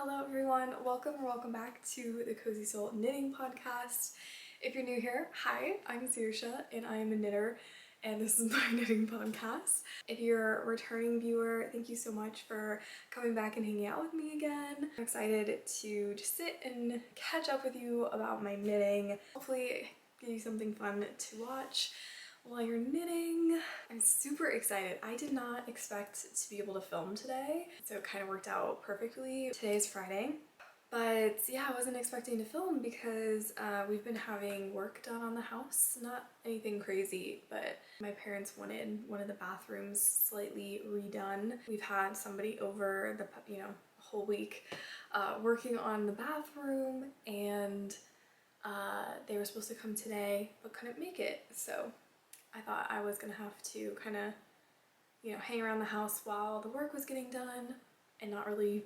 Hello everyone, welcome or welcome back to the Cozy Soul Knitting Podcast. If you're new here, hi, I'm Saoirse and I'm a knitter and this is my knitting podcast. If you're a returning viewer, thank you so much for coming back and hanging out with me again. I'm excited to just sit and catch up with you about my knitting. Hopefully give you something fun to watch while you're knitting. I'm super excited. I did not expect to be able to film today, so it kind of worked out perfectly. Today is Friday, but yeah, I wasn't expecting to film because we've been having work done on the house. Not anything crazy, but my parents wanted one of the bathrooms slightly redone. We've had somebody over the whole week working on the bathroom, and they were supposed to come today but couldn't make it, so I thought I was gonna have to kind of, hang around the house while the work was getting done and not really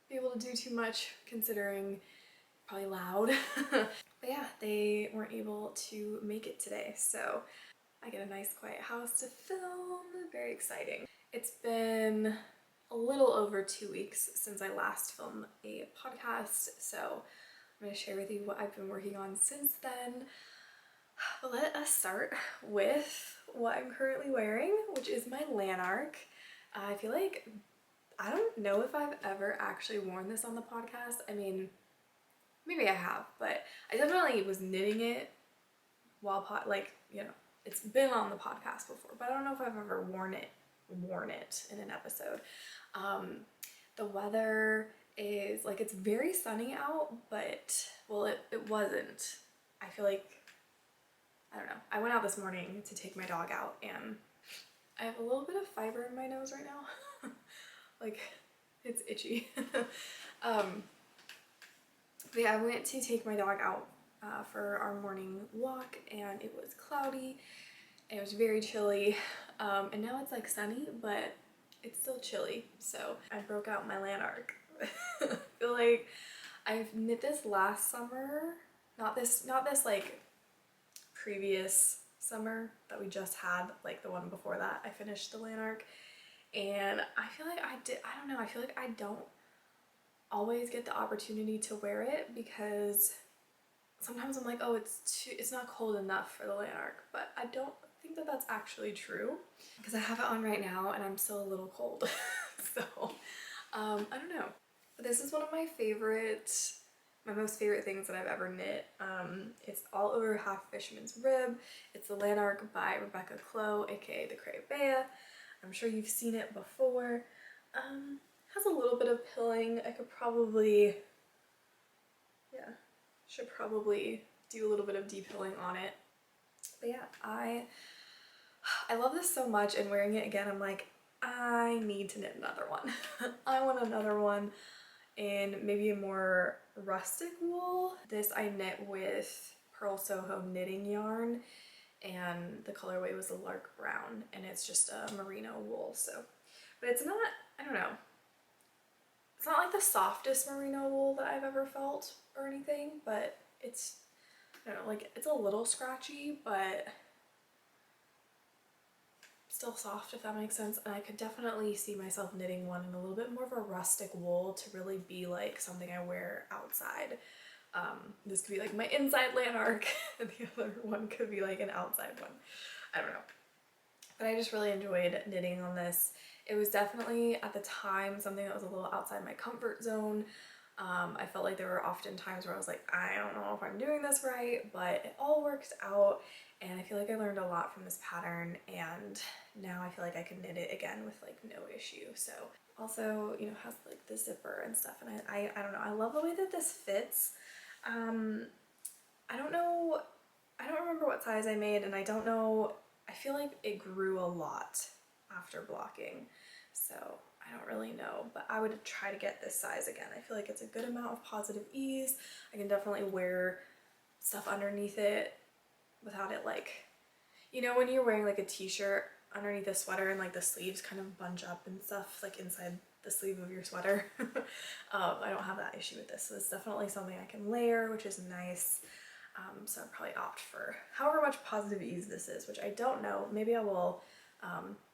be able to do too much considering probably loud. But yeah, they weren't able to make it today, so I get a nice quiet house to film. Very exciting. It's been a little over 2 weeks since I last filmed a podcast, so I'm gonna share with you what I've been working on since then. Let us start with what I'm currently wearing, which is my Lanark. I feel like, I don't know if I've ever actually worn this on the podcast. I mean, maybe I have, but I definitely was knitting it while it's been on the podcast before, but I don't know if I've ever worn it in an episode. The weather is like, it's very sunny out, but well, it wasn't. I feel like, I don't know. I went out this morning to take my dog out and I have a little bit of fiber in my nose right now. Like, it's itchy. But yeah, I went to take my dog out for our morning walk and it was cloudy. It was very chilly. And now it's like sunny, but it's still chilly. So I broke out my Lanark. I feel like I've knit this last summer. Not this like previous summer that we just had, like the one before that. I finished the Lanark and I feel like I don't know, I feel like I don't always get the opportunity to wear it because sometimes I'm like, oh, it's not cold enough for the Lanark, but I don't think that that's actually true because I have it on right now and I'm still a little cold. So I don't know, but this is one of my most favorite things that I've ever knit. It's all over half fisherman's rib. It's the Lanark by Clow, aka the Crayabea. I'm sure you've seen it before. Has a little bit of pilling. I could probably, should probably do a little bit of de-pilling on it. But yeah, I love this so much, and wearing it again, I'm like, I need to knit another one. I want another one in maybe a more rustic wool. This I knit with Purl Soho knitting yarn and the colorway was the Lark brown and it's just a merino wool. So, but it's not, I don't know, it's not like the softest merino wool that I've ever felt or anything, but it's, I don't know, like it's a little scratchy, but still soft, if that makes sense. And I could definitely see myself knitting one in a little bit more of a rustic wool to really be like something I wear outside. This could be like my inside Lanark and the other one could be like an outside one. I don't know. But I just really enjoyed knitting on this. It was definitely at the time something that was a little outside my comfort zone. I felt like there were often times where I was like, I don't know if I'm doing this right, but it all worked out. And I feel like I learned a lot from this pattern, and now I feel like I can knit it again with like no issue. So also, has like the zipper and stuff, and I don't know, I love the way that this fits. I don't know, I don't remember what size I made, and I don't know, I feel like it grew a lot after blocking, so I don't really know, but I would try to get this size again. I feel like it's a good amount of positive ease. I can definitely wear stuff underneath it without it like, when you're wearing like a t-shirt underneath a sweater and like the sleeves kind of bunch up and stuff like inside the sleeve of your sweater. I don't have that issue with this, so it's definitely something I can layer, which is nice. So I'll probably opt for however much positive ease this is, which I don't know. Maybe I will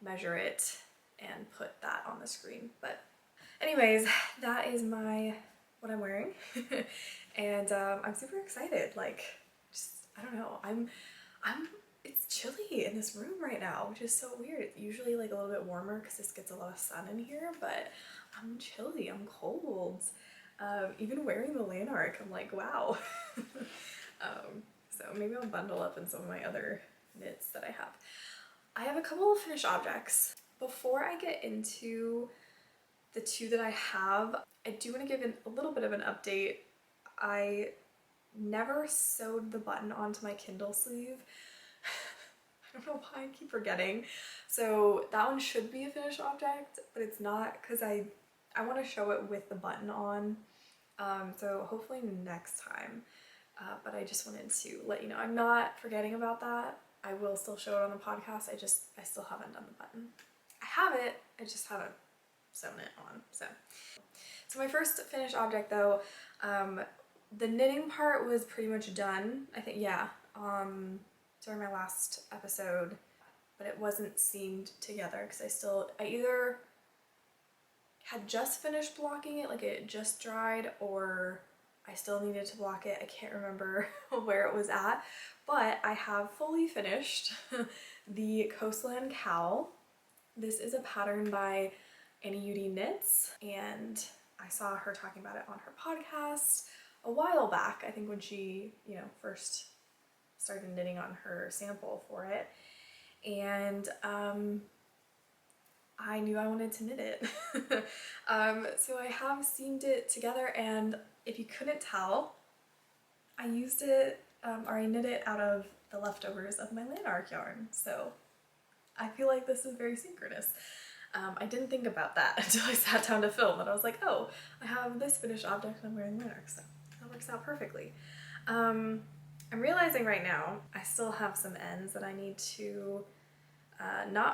measure it and put that on the screen. But anyways, that is my what I'm wearing. And I'm super excited. Like, just, I don't know, it's chilly in this room right now, which is so weird. It's usually like a little bit warmer because this gets a lot of sun in here, but I'm chilly, I'm cold. Even wearing the Lanark, I'm like, wow. So maybe I'll bundle up in some of my other knits that I have. I have a couple of finished objects. Before I get into the two that I have, I do want to give a little bit of an update. I never sewed the button onto my Kindle sleeve. I don't know why I keep forgetting. So that one should be a finished object, but it's not because I want to show it with the button on. So hopefully next time. But I just wanted to let you know I'm not forgetting about that. I will still show it on the podcast. I still haven't done the button. I have it, I just haven't sewn it on. So my first finished object though, the knitting part was pretty much done. I think, yeah, during my last episode, but it wasn't seamed together because I either had just finished blocking it, like it just dried, or I still needed to block it. I can't remember where it was at, but I have fully finished the Coastland Cowl. This is a pattern by Anniina Knits, and I saw her talking about it on her podcast a while back, I think when she, first started knitting on her sample for it, and I knew I wanted to knit it. So I have seamed it together, and if you couldn't tell, I used it, or I knit it out of the leftovers of my Lanark yarn, so I feel like this is very synchronous. I didn't think about that until I sat down to film, and I was like, oh, I have this finished object and I'm wearing Lanark, so that works out perfectly. I'm realizing right now I still have some ends that I need to,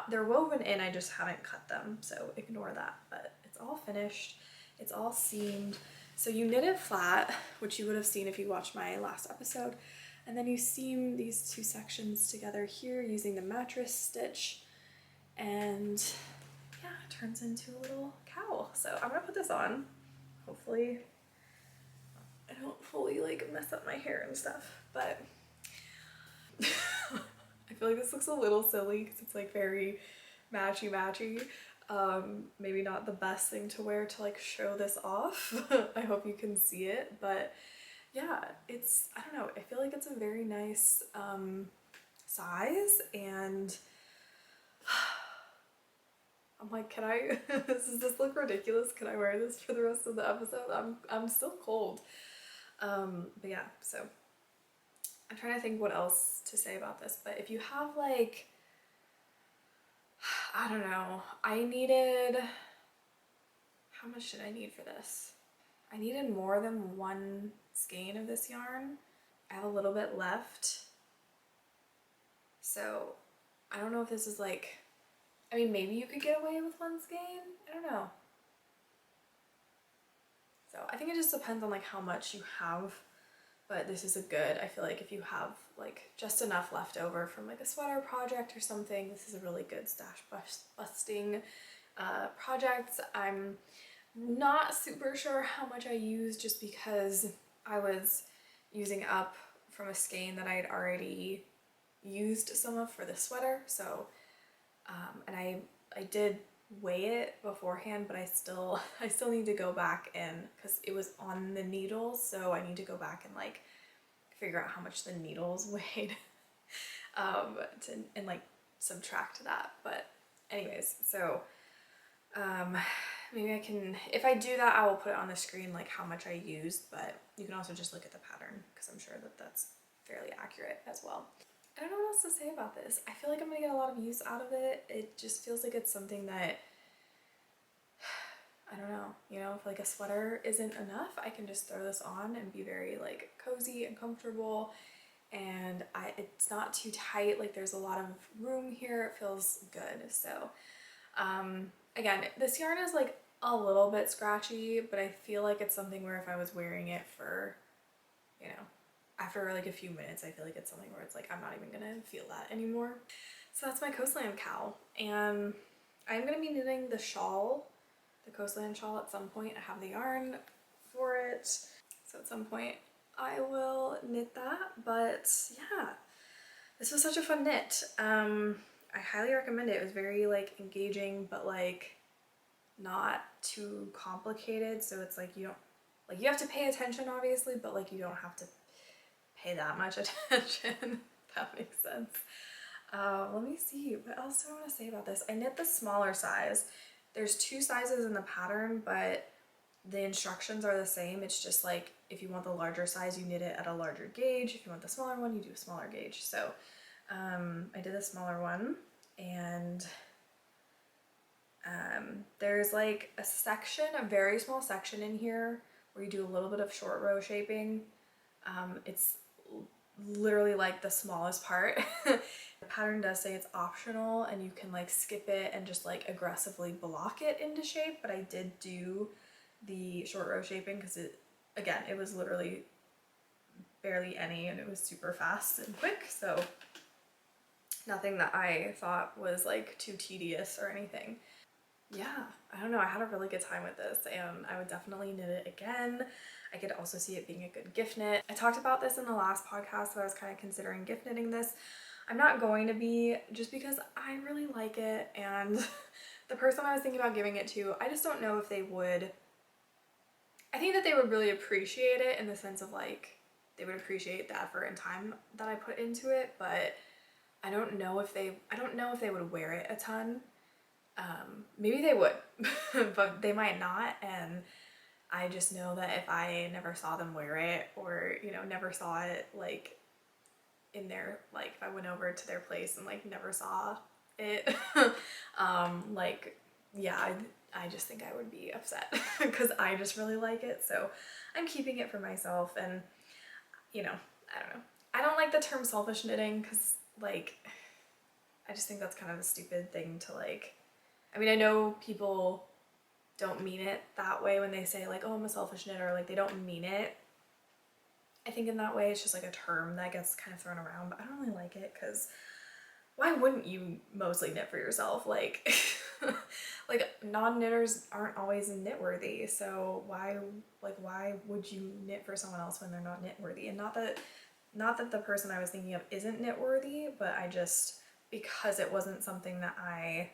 they're woven in, I just haven't cut them, so ignore that, but it's all finished, it's all seamed. So you knit it flat, which you would have seen if you watched my last episode, and then you seam these two sections together here using the mattress stitch, and yeah, it turns into a little cowl. So I'm gonna put this on. Hopefully I don't fully like mess up my hair and stuff, but I feel like this looks a little silly because it's like very matchy. Maybe not the best thing to wear to like show this off. I hope you can see it, but yeah, I don't know, I feel like it's a very nice size, and I'm like, does this look ridiculous? Can I wear this for the rest of the episode? I'm still cold. But yeah, so I'm trying to think what else to say about this, but if you have like, I don't know, how much did I need for this? I needed more than one skein of this yarn. I have a little bit left. So I don't know if this is like, I mean, maybe you could get away with one skein. I don't know. So I think it just depends on like how much you have, but this is I feel like if you have like just enough left over from like a sweater project or something, this is a really good stash busting project. I'm not super sure how much I used just because I was using up from a skein that I had already used some of for the sweater, so and I did weigh it beforehand, but I still need to go back and, because it was on the needles, so I need to go back and like figure out how much the needles weighed and like subtract that. But anyways, so maybe I can, if I do that, I will put it on the screen like how much I used, but you can also just look at the pattern because I'm sure that that's fairly accurate as well. I don't know what else to say about this. I feel like I'm gonna get a lot of use out of it. It just feels like it's something that, I don't know, if like a sweater isn't enough, I can just throw this on and be very like cozy and comfortable, and it's not too tight, like there's a lot of room here, it feels good. So again, this yarn is like a little bit scratchy, but I feel like it's something where if I was wearing it for, after like a few minutes, I feel like it's something where it's like I'm not even gonna feel that anymore. So that's my Coastland cowl, and I'm gonna be knitting the shawl, the Coastland shawl, at some point. I have the yarn for it. So at some point I will knit that, but yeah, this was such a fun knit. I highly recommend it. It was very like engaging, but like not too complicated. So it's like you don't, like you have to pay attention obviously, but like you don't have to pay that much attention. If that makes sense. Let me see, what else do I want to say about this? I knit the smaller size. There's 2 sizes in the pattern, but the instructions are the same. It's just like if you want the larger size, you knit it at a larger gauge. If you want the smaller one, you do a smaller gauge. So I did a smaller one, and there's like a section, a very small section in here where you do a little bit of short row shaping. It's literally like the smallest part. The pattern does say it's optional and you can like skip it and just like aggressively block it into shape, but I did do the short row shaping because it was literally barely any, and it was super fast and quick, so nothing that I thought was like too tedious or anything. Yeah, I don't know, I had a really good time with this and I would definitely knit it again. I could also see it being a good gift knit. I talked about this in the last podcast, so I was kind of considering gift knitting this. I'm not going to be, just because I really like it, and the person I was thinking about giving it to, I just don't know if they would. I think that they would really appreciate it in the sense of like they would appreciate the effort and time that I put into it, but I don't know if they would wear it a ton. Maybe they would, but they might not, and I just know that if I never saw them wear it, or you know, never saw it like in their, like if I went over to their place and like never saw it, like yeah, I just think I would be upset because I just really like it, so I'm keeping it for myself. And you know, I don't know, I don't like the term selfish knitting because like I just think that's kind of a stupid thing to like, I mean, I know people don't mean it that way when they say like, oh, I'm a selfish knitter, like they don't mean it I think in that way. It's just like a term that gets kind of thrown around, but I don't really like it because why wouldn't you mostly knit for yourself? Like like non-knitters aren't always knit-worthy, so why would you knit for someone else when they're not knit-worthy? And not that the person I was thinking of isn't knit-worthy, but I just, because it wasn't something that I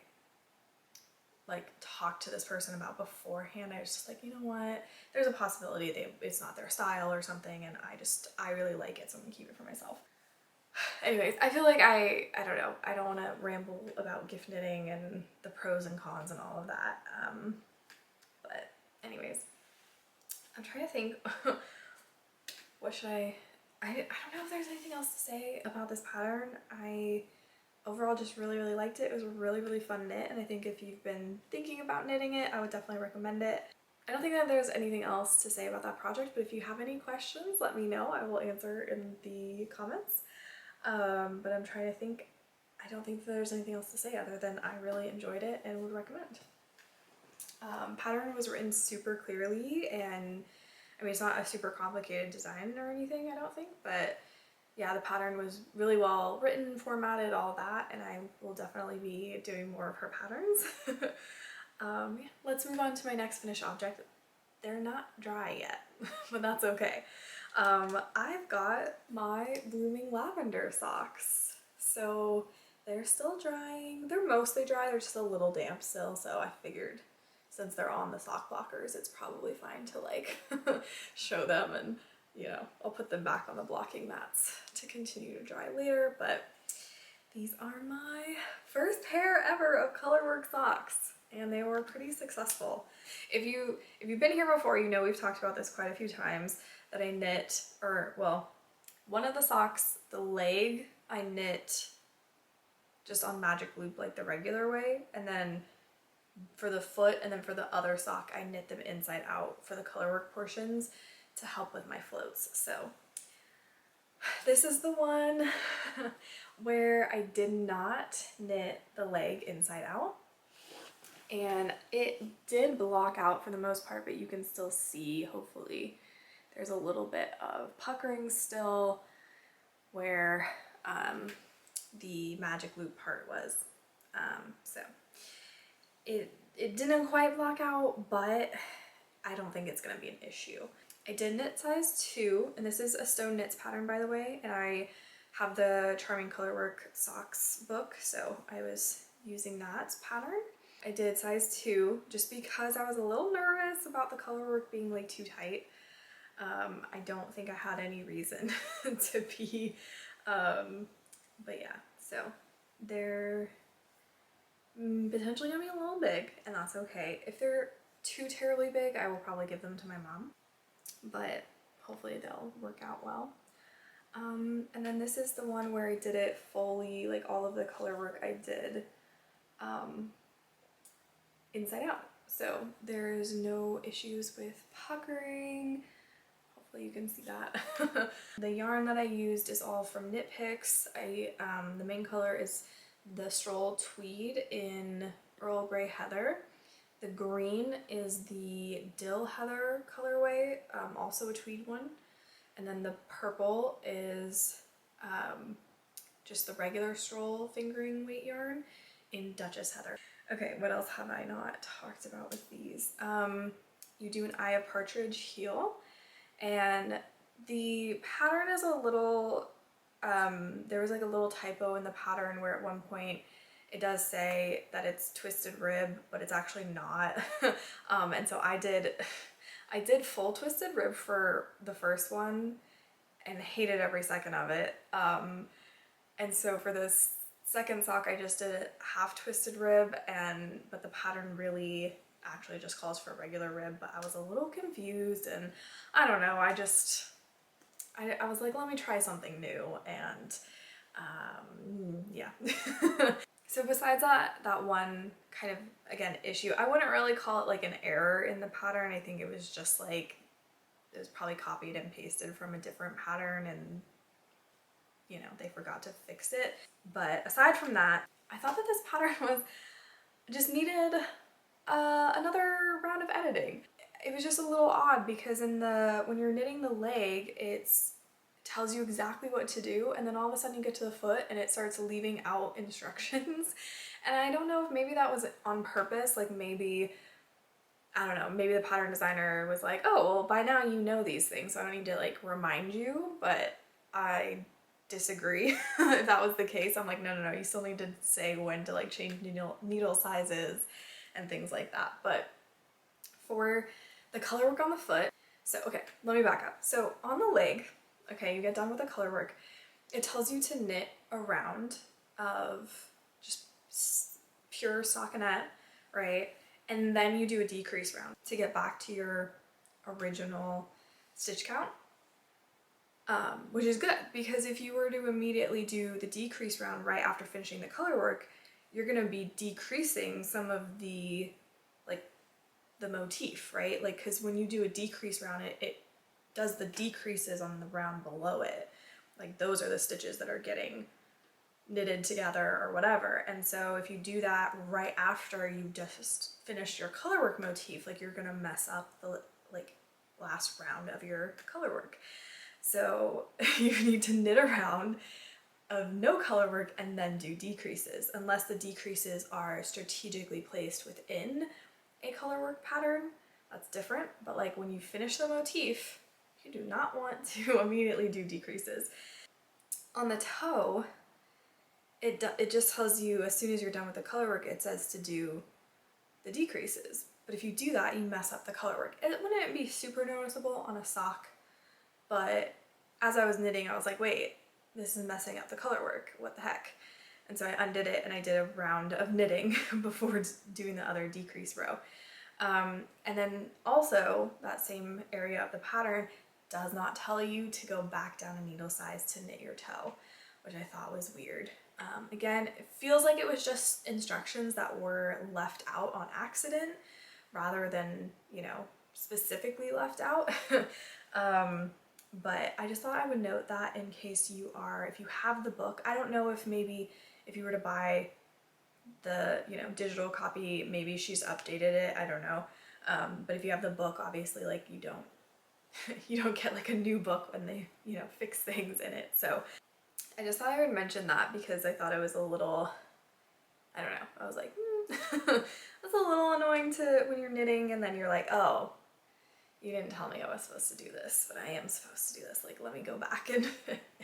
like talked to this person about beforehand, I was just like, you know what, there's a possibility it's not their style or something, and I really like it, so I'm gonna keep it for myself. Anyways, I feel like I don't know, I don't want to ramble about gift knitting and the pros and cons and all of that, but anyways, I'm trying to think what should I don't know if there's anything else to say about this pattern. I overall just really liked it. It was a really fun knit, and I think if you've been thinking about knitting it, I would definitely recommend it. I don't think that there's anything else to say about that project, but if you have any questions, let me know. I will answer in the comments. But I'm trying to think. I don't think there's anything else to say other than I really enjoyed it and would recommend. Pattern was written super clearly, and I mean, it's not a super complicated design or anything, I don't think, but yeah, the pattern was really well written, formatted, all that, and I will definitely be doing more of her patterns. Yeah, let's move on to my next finished object. They're not dry yet, but that's okay. I've got my blooming lavender socks. So they're still drying. They're mostly dry, they're just a little damp still, so I figured since they're on the sock blockers, it's probably fine to like show them, and you know, I'll put them back on the blocking mats to continue to dry later. But these are my first pair ever of colorwork socks, and they were pretty successful. If you've been here before, you know we've talked about this quite a few times, that I knit, or well, one of the socks, the leg, I knit just on magic loop like the regular way, and then for the foot and then for the other sock I knit them inside out for the colorwork portions to help with my floats. So this is the one where I did not knit the leg inside out, and it did block out for the most part, but you can still see, hopefully, there's a little bit of puckering still where the magic loop part was. So it didn't quite block out, but I don't think it's gonna be an issue. I did knit size 2, and this is a Stone Knits pattern, by the way, and I have the Charming Colorwork Socks book, so I was using that pattern. I did size 2 just because I was a little nervous about the colorwork being like too tight. I don't think I had any reason to be, but yeah, so they're potentially gonna be a little big, and that's okay. If they're too terribly big, I will probably give them to my mom, but hopefully they'll work out well. And then this is the one where I did it fully, like all of the color work I did inside out. So there's no issues with puckering. Hopefully you can see that. The yarn that I used is all from Knit Picks. The main color is the Stroll Tweed in Earl Grey Heather. The green is the Dill Heather colorway, also a tweed one. And then the purple is just the regular Stroll fingering weight yarn in Duchess Heather. Okay, what else have I not talked about with these? You do an Eye of Partridge heel, and the pattern is a little, there was like a little typo in the pattern where at one point it does say that it's twisted rib, but it's actually not. And so I did full twisted rib for the first one and hated every second of it. And so for this second sock, I just did half twisted rib, but the pattern really actually just calls for a regular rib, but I was a little confused, and I don't know, I was like, let me try something new, and yeah. So besides that one kind of, again, issue, I wouldn't really call it like an error in the pattern. I think it was just like, it was probably copied and pasted from a different pattern, and you know, they forgot to fix it. But aside from that, I thought that this pattern just needed another round of editing. It was just a little odd because when you're knitting the leg, it tells you exactly what to do, and then all of a sudden you get to the foot and it starts leaving out instructions. And I don't know if maybe that was on purpose, like maybe, I don't know, maybe the pattern designer was like, oh, well, by now you know these things, so I don't need to like remind you, but I disagree. If that was the case, I'm like, no, you still need to say when to like change needle sizes and things like that. But for the color work on the foot, so okay, let me back up. So on the leg, okay, you get done with the color work, it tells you to knit a round of just pure stockinette, right? And then you do a decrease round to get back to your original stitch count, which is good, because if you were to immediately do the decrease round right after finishing the color work, you're gonna be decreasing some of the motif, right? Like, because when you do a decrease round, it does the decreases on the round below it. Like, those are the stitches that are getting knitted together or whatever. And so if you do that right after you just finished your color work motif, like, you're gonna mess up the like last round of your color work. So you need to knit a round of no color work and then do decreases, unless the decreases are strategically placed within a color work pattern. That's different, but like when you finish the motif, you do not want to immediately do decreases. On the toe, it just tells you as soon as you're done with the color work, it says to do the decreases. But if you do that, you mess up the color work. It wouldn't be super noticeable on a sock, but as I was knitting, I was like, wait, this is messing up the color work, what the heck? And so I undid it and I did a round of knitting before doing the other decrease row. And then also that same area of the pattern does not tell you to go back down a needle size to knit your toe, which I thought was weird. Again, it feels like it was just instructions that were left out on accident rather than, you know, specifically left out. But I just thought I would note that in case if you have the book. I don't know if maybe if you were to buy the, you know, digital copy, maybe she's updated it, I don't know. But if you have the book, obviously, like, you don't get like a new book when they, you know, fix things in it. So I just thought I would mention that because I thought it was a little, I don't know, I was like, that's a little annoying to when you're knitting and then you're like, oh, you didn't tell me I was supposed to do this, but I am supposed to do this. Like, let me go back and,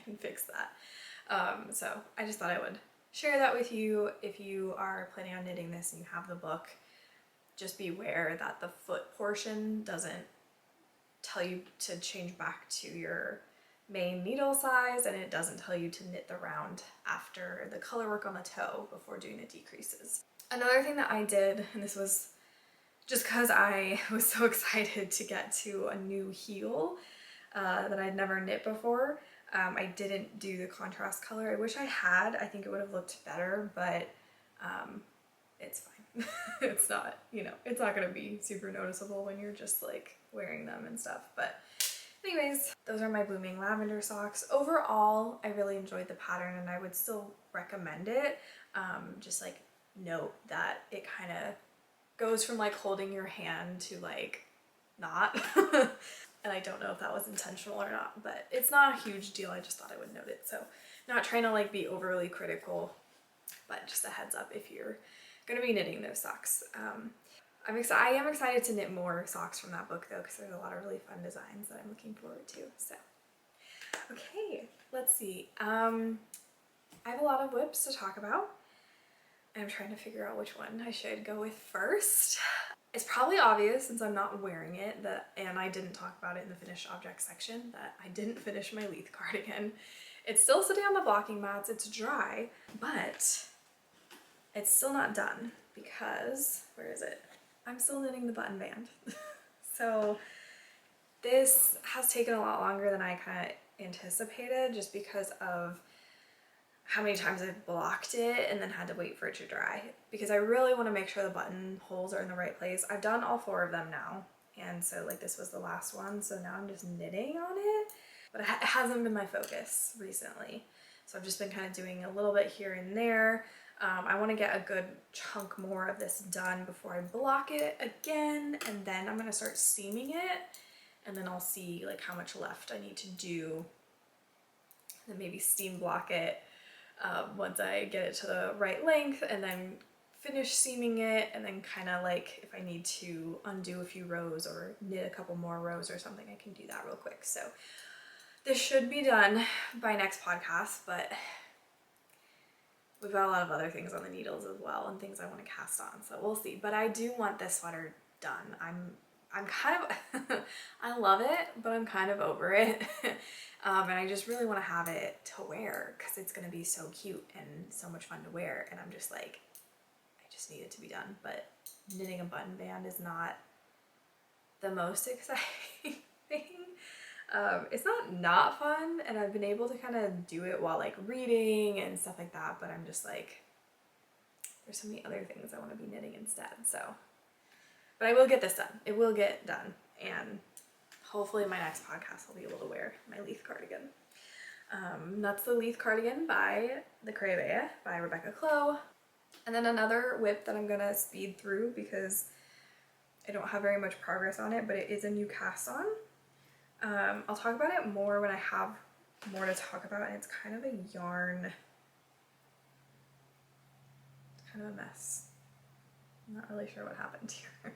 and fix that. So I just thought I would share that with you. If you are planning on knitting this and you have the book, just beware that the foot portion doesn't tell you to change back to your main needle size, and it doesn't tell you to knit the round after the color work on the toe before doing the decreases. Another thing that I did, and this was just because I was so excited to get to a new heel that I'd never knit before, I didn't do the contrast color. I wish I had. I think it would have looked better, but it's fine. It's not, you know, it's not going to be super noticeable when you're just like wearing them and stuff. But anyways, those are my Blooming Lavender socks. Overall, I really enjoyed the pattern and I would still recommend it. Just like note that it kind of goes from like holding your hand to like not. And I don't know if that was intentional or not, but it's not a huge deal. I just thought I would note it. So not trying to like be overly critical, but just a heads up if you're going to be knitting those socks. I am excited to knit more socks from that book though, because there's a lot of really fun designs that I'm looking forward to. So, okay, let's see. I have a lot of whips to talk about. I'm trying to figure out which one I should go with first. It's probably obvious since I'm not wearing it and I didn't talk about it in the finished objects section, that I didn't finish my Leith cardigan. It's still sitting on the blocking mats, it's dry, but it's still not done because, where is it? I'm still knitting the button band. So this has taken a lot longer than I kind of anticipated just because of how many times I've blocked it and then had to wait for it to dry, because I really want to make sure the buttonholes are in the right place. I've done all 4 of them now, and so like this was the last one, so now I'm just knitting on it, but it hasn't been my focus recently. So I've just been kind of doing a little bit here and there. I want to get a good chunk more of this done before I block it again, and then I'm going to start seaming it, and then I'll see like how much left I need to do, and maybe steam block it once I get it to the right length, and then finish seaming it, and then kind of like if I need to undo a few rows or knit a couple more rows or something, I can do that real quick. So this should be done by next podcast, but we've got a lot of other things on the needles as well and things I want to cast on, so we'll see. But I do want this sweater done. I'm kind of I love it, but I'm kind of over it. And I just really want to have it to wear because it's going to be so cute and so much fun to wear, and I'm just like, I just need it to be done. But knitting a button band is not the most exciting thing. It's not fun, and I've been able to kind of do it while like reading and stuff like that, but I'm just like, there's so many other things I want to be knitting instead. So, but I will get this done. It will get done, and hopefully in my next podcast I'll be able to wear my Leith cardigan. That's the Leith cardigan by the Crabe by Rebecca Clow. And then another whip that I'm gonna speed through because I don't have very much progress on it, but it is a new cast on. I'll talk about it more when I have more to talk about, and it's kind of a yarn, it's kind of a mess. I'm not really sure what happened here.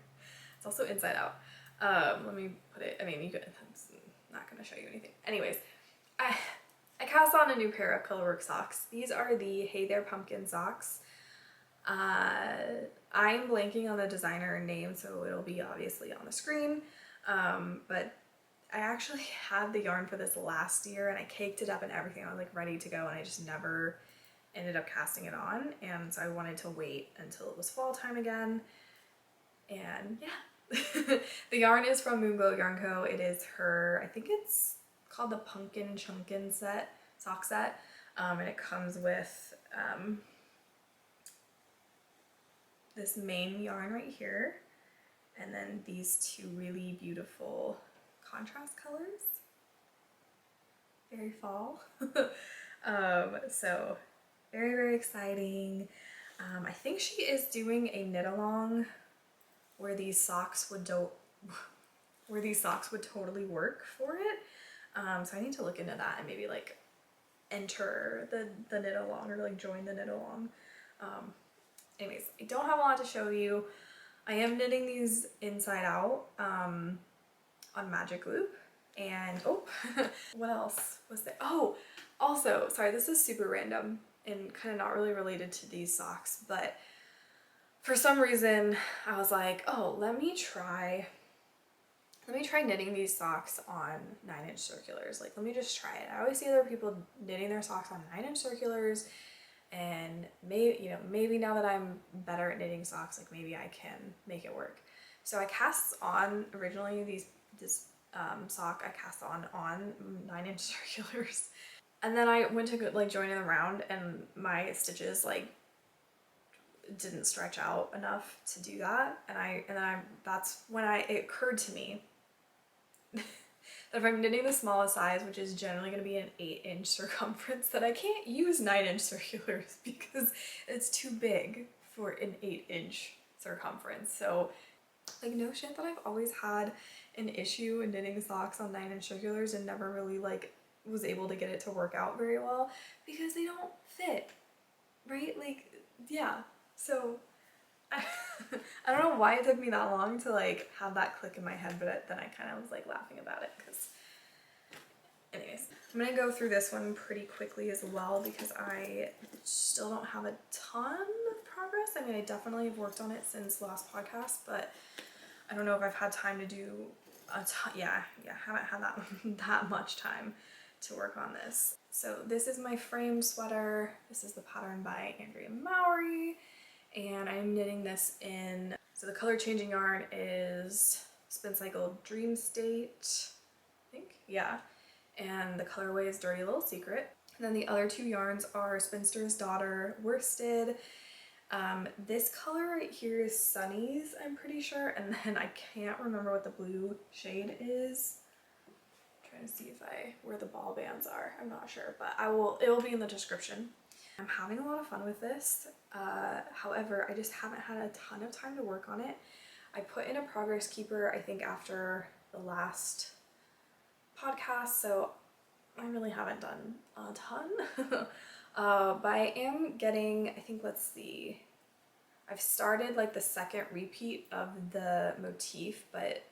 It's also inside out. Let me put it, I mean, you could, it's not going to show you anything. Anyways, I cast on a new pair of colorwork socks. These are the Hey There Pumpkin socks. I'm blanking on the designer name, so it'll be obviously on the screen. But I actually had the yarn for this last year and I caked it up and everything. I was like ready to go, and I just never ended up casting it on. And so I wanted to wait until it was fall time again. And yeah. The yarn is from Moonglow Yarn Co. It is her, I think it's called the Pumpkin Chunkin set, sock set. And it comes with this main yarn right here, and then these 2 really beautiful contrast colors. Very fall. So very, very exciting. I think she is doing a knit along where these socks would totally work for it. So I need to look into that and maybe like enter the knit along, or like join the knit along. Anyways, I don't have a lot to show you. I am knitting these inside out. on magic loop. And oh, what else was there? Oh, also, sorry, this is super random and kind of not really related to these socks, but for some reason I was like, oh, let me try knitting these socks on 9-inch circulars. Like, let me just try it. I always see other people knitting their socks on 9-inch circulars, and maybe now that I'm better at knitting socks, like maybe I can make it work. So I cast on originally this sock I cast on 9-inch circulars, and then I went to like join in the round, and my stitches like didn't stretch out enough to do that, that's when it occurred to me that if I'm knitting the smallest size, which is generally going to be an 8-inch circumference, that I can't use 9-inch circulars because it's too big for an 8-inch circumference. So like, no shit that I've always had an issue in knitting socks on 9-inch circulars and never really like was able to get it to work out very well because they don't fit, right? Like, yeah. So I don't know why it took me that long to like have that click in my head, but then I kind of was like laughing about it because anyways. I'm gonna go through this one pretty quickly as well because I still don't have a ton of progress. I mean, I definitely have worked on it since last podcast, but I don't know if I've had time to do a ton. Yeah, haven't had that much time to work on this. So this is my frame sweater. This is the pattern by Andrea Mowry, and I'm knitting this in, so the color changing yarn is Spin Cycle Dream State, I think, yeah, and the colorway is Dirty Little Secret. And then the other two yarns are Spinster's Daughter Worsted. This color right here is Sunny's, I'm pretty sure, and then I can't remember what the blue shade is. I'm trying to see where the ball bands are. I'm not sure, but it will be in the description. I'm having a lot of fun with this. However, I just haven't had a ton of time to work on it. I put in a progress keeper, I think, after the last podcast, so I really haven't done a ton. But I am getting, I think, let's see, I've started like the second repeat of the motif, but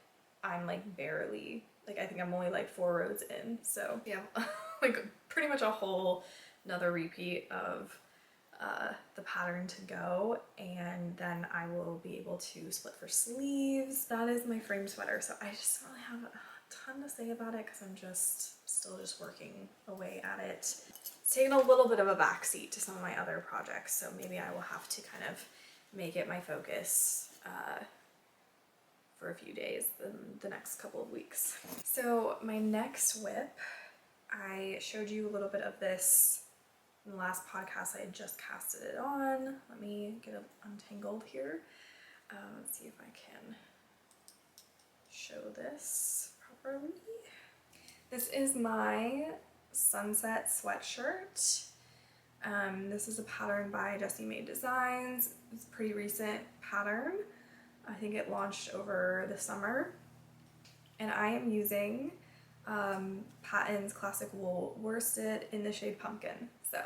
I'm like barely, like I think I'm only like 4 rows in, so yeah, like pretty much a whole another repeat of the pattern to go, and then I will be able to split for sleeves. That is my frame sweater, so I just don't really have a ton to say about it because I'm still just working away at it. It's taken a little bit of a backseat to some of my other projects, so maybe I will have to kind of make it my focus for a few days in the next couple of weeks. So my next whip, I showed you a little bit of this in the last podcast. I had just casted it on. Let me get it untangled here. Let's see if I can show this properly. This is my sunset sweatshirt. This is a pattern by Jessie Made Designs. It's a pretty recent pattern. I think it launched over the summer. And I am using Patton's Classic Wool Worsted in the shade Pumpkin. So,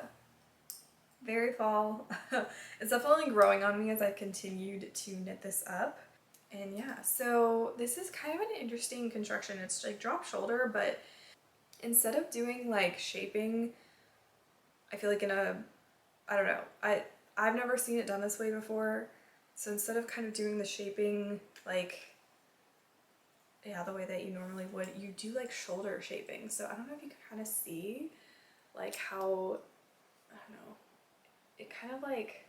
very fall. It's definitely growing on me as I continued to knit this up. And yeah, so this is kind of an interesting construction. It's like drop shoulder, but instead of doing like shaping, I feel like I don't know, I've never seen it done this way before. So instead of kind of doing the shaping like, yeah, the way that you normally would, you do like shoulder shaping. So I don't know if you can kind of see like how, I don't know, it kind of like,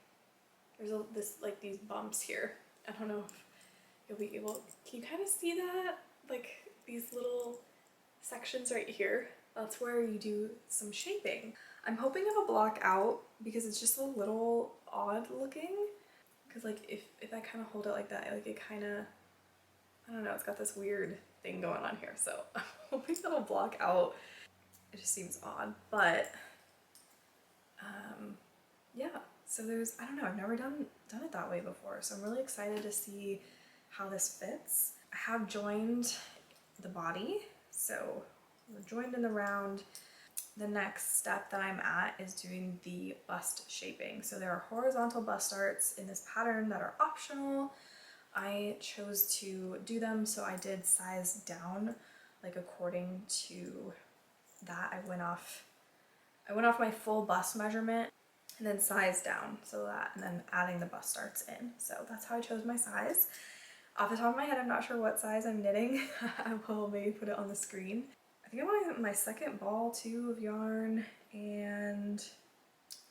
there's like these bumps here. I don't know if you'll be able, can you kind of see that? Like these little sections right here. That's where you do some shaping. I'm hoping to have a block out because it's just a little odd looking. Because like if I kind of hold it like that, like it kind of, I don't know, it's got this weird thing going on here. So I'm hoping that'll block out. It just seems odd, but yeah. So I don't know, I've never done it that way before. So I'm really excited to see how this fits. I have joined the body, so we're joined in the round. The next step that I'm at is doing the bust shaping. So there are horizontal bust darts in this pattern that are optional. I chose to do them, so I did size down, like according to that. I went off my full bust measurement and then size down, so that, and then adding the bust darts in. So that's how I chose my size. Off the top of my head, I'm not sure what size I'm knitting. I will maybe put it on the screen. I think I'm on my second ball too of yarn, and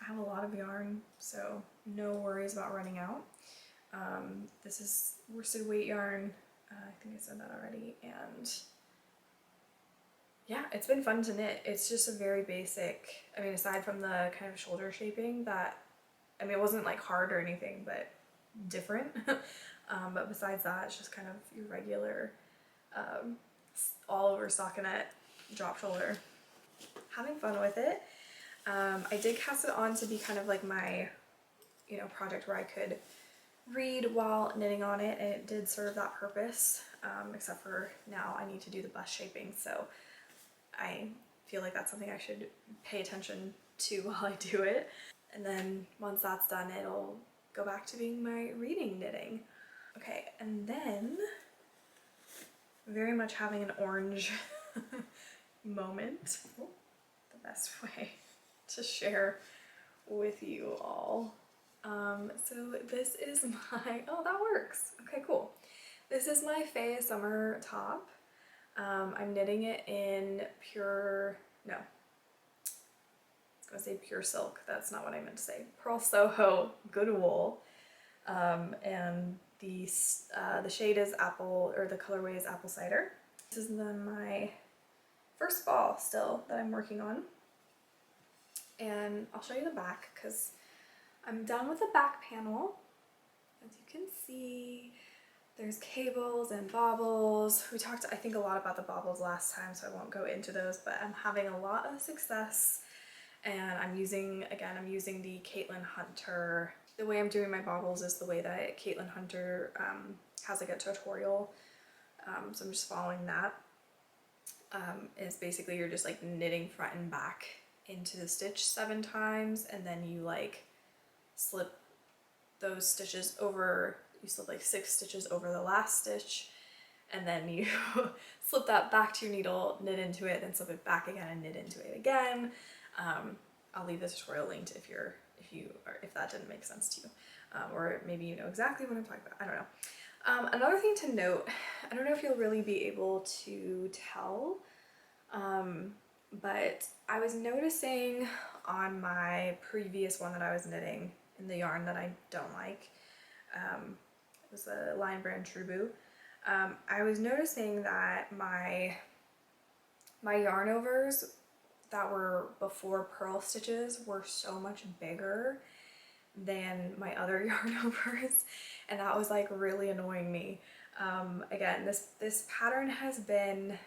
I have a lot of yarn, so no worries about running out. This is worsted weight yarn. I think I said that already, and yeah, it's been fun to knit. It's just a very basic, I mean, aside from the kind of shoulder shaping that, I mean, it wasn't like hard or anything, but different. But besides that, it's just kind of your regular all over stockinette drop shoulder. Having fun with it. I did cast it on to be kind of like my, you know, project where I could read while knitting on it, and it did serve that purpose, except for now I need to do the bust shaping, so I feel like that's something I should pay attention to while I do it. And then once that's done, it'll go back to being my reading knitting. Okay, and then very much having an orange moment. Oh, the best way to share with you all. So this is my, oh, that works. Okay, cool. This is my Faye summer top. I'm knitting it in pure, no, I was gonna say pure silk. That's not what I meant to say. Purl Soho good wool. And the shade is apple, or the colorway is apple cider. This is then my first ball still that I'm working on. And I'll show you the back because I'm done with the back panel. As you can see, there's cables and baubles. We talked, I think, a lot about the baubles last time, so I won't go into those, but I'm having a lot of success. And I'm using the Caitlin Hunter. The way I'm doing my baubles is the way that Caitlin Hunter has like a tutorial. So I'm just following that. It's basically you're just like knitting front and back into the stitch 7 times, and then you like slip those stitches over, you slip like 6 stitches over the last stitch, and then you slip that back to your needle, knit into it, then slip it back again and knit into it again. I'll leave the tutorial linked if that didn't make sense to you, or maybe you know exactly what I'm talking about. I don't know. Another thing to note, I don't know if you'll really be able to tell, but I was noticing on my previous one that I was knitting in the yarn that I don't like, it was the Line Brand Trubu. I was noticing that my yarn overs that were before purl stitches were so much bigger than my other yarn overs, and that was like really annoying me. Again, this pattern has been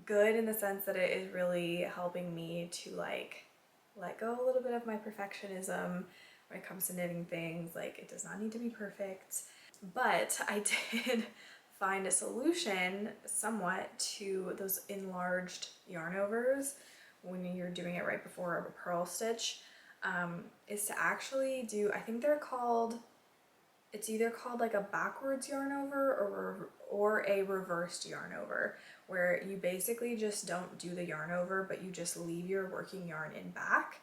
good in the sense that it is really helping me to like let go a little bit of my perfectionism when it comes to knitting things. Like, it does not need to be perfect, but I did find a solution somewhat to those enlarged yarn overs when you're doing it right before a purl stitch, is to actually do, I think they're called, it's either called like a backwards yarn over or a reversed yarn over, where you basically just don't do the yarn over, but you just leave your working yarn in back,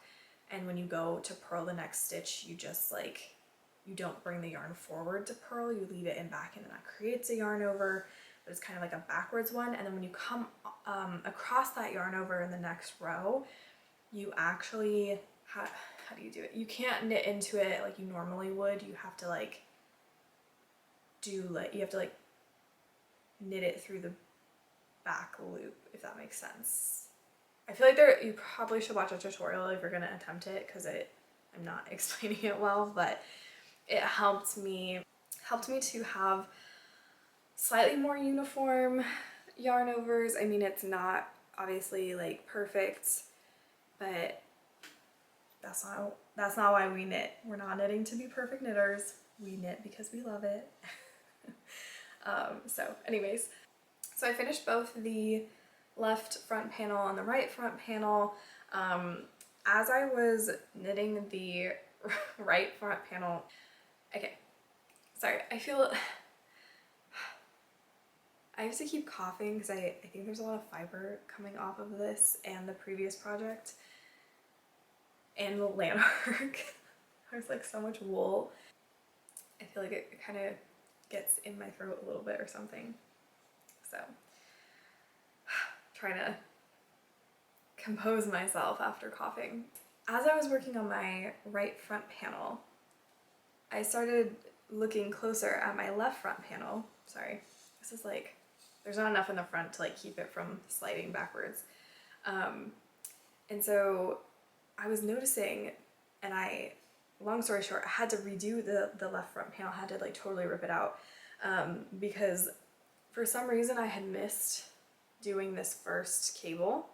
and when you go to purl the next stitch, you just like, you don't bring the yarn forward to purl, you leave it in back, and then that creates a yarn over, but it's kind of like a backwards one. And then when you come across that yarn over in the next row, you actually, how do you do it? You can't knit into it like you normally would. You have to like you have to like knit it through the back loop, if that makes sense. I feel like you probably should watch a tutorial if you're gonna attempt it, because I'm not explaining it well, but it helped me to have slightly more uniform yarn overs. I mean, it's not obviously like perfect, but that's not why we knit. We're not knitting to be perfect knitters. We knit because we love it. So anyways, so I finished both the left front panel and the right front panel. As I was knitting the right front panel, okay, Sorry, I feel I have to keep coughing because I think there's a lot of fiber coming off of this and the previous project and the Lanark. There's like so much wool. I feel like it kind of gets in my throat a little bit or something. So trying to compose myself after coughing. As I was working on my right front panel, I started looking closer at my left front panel. Sorry, this is like, there's not enough in the front to like keep it from sliding backwards. And so I was noticing, and long story short, I had to redo the left front panel. I had to like totally rip it out because for some reason I had missed doing this first cable.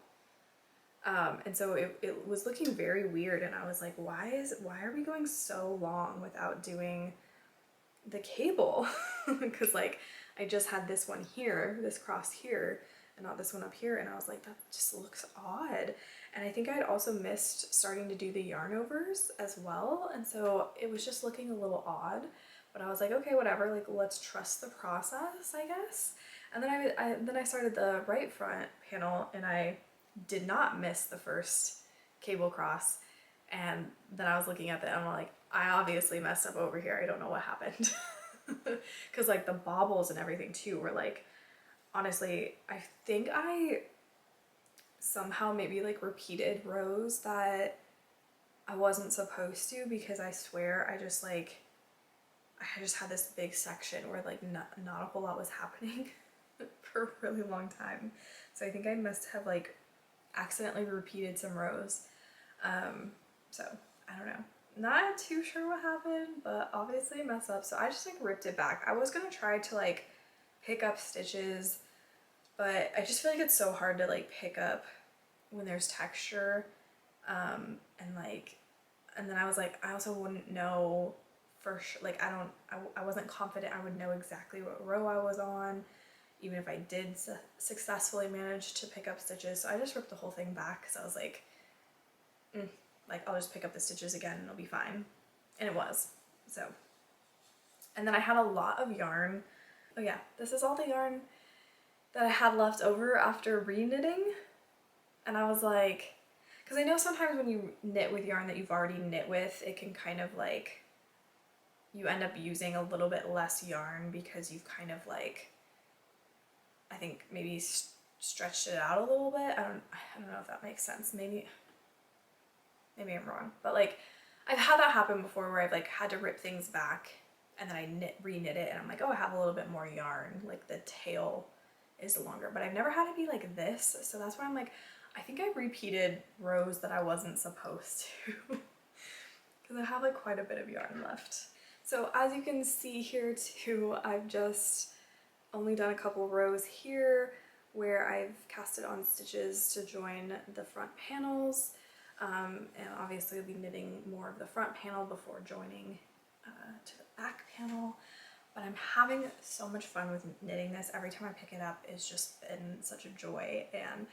And so it was looking very weird, and I was like, why are we going so long without doing the cable? Because like I just had this one here, this cross here, and not this one up here, and I was like, that just looks odd. And I think I'd also missed starting to do the yarn overs as well, and so it was just looking a little odd. But I was like, okay, whatever, like let's trust the process, I guess. And then I started the right front panel, and I did not miss the first cable cross. And then I was looking at it and I'm like, I obviously messed up over here. I don't know what happened. Because like the bobbles and everything too were like, honestly, I think I somehow maybe like repeated rows that I wasn't supposed to, because I swear I just had this big section where like not a whole lot was happening for a really long time. So I think I must have like accidentally repeated some rows. So I don't know. Not too sure what happened, but obviously I messed up. So I just like ripped it back. I was gonna try to like pick up stitches, but I just feel like it's so hard to like pick up when there's texture. And then I was like, I also wouldn't know for sure. Like I wasn't confident I would know exactly what row I was on, even if I did successfully manage to pick up stitches. So I just ripped the whole thing back because I was like, I'll just pick up the stitches again and it'll be fine. And it was. So, and then I had a lot of yarn. Oh yeah, this is all the yarn that I had left over after re-knitting. And I was like, because I know sometimes when you knit with yarn that you've already knit with, it can kind of like, you end up using a little bit less yarn because you've kind of like, I think maybe stretched it out a little bit. I don't know if that makes sense. Maybe I'm wrong, but like I've had that happen before where I've like had to rip things back and then I re-knit it and I'm like, oh, I have a little bit more yarn, like the tail is longer, but I've never had it be like this. So that's why I'm like, I think I repeated rows that I wasn't supposed to because I have like quite a bit of yarn left. So as you can see here too, I've just only done a couple rows here where I've casted on stitches to join the front panels. And obviously I'll be knitting more of the front panel before joining to the back panel. But I'm having so much fun with knitting this. Every time I pick it up, it's just been such a joy, and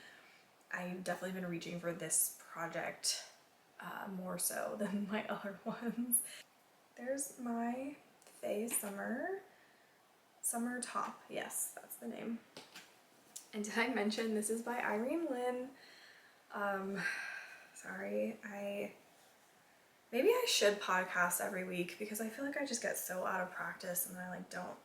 I've definitely been reaching for this project more so than my other ones. There's my Faye Summer top. Yes, that's the name. And did I mention this is by Irene Lynn? Sorry, maybe I should podcast every week because I feel like I just get so out of practice and I like don't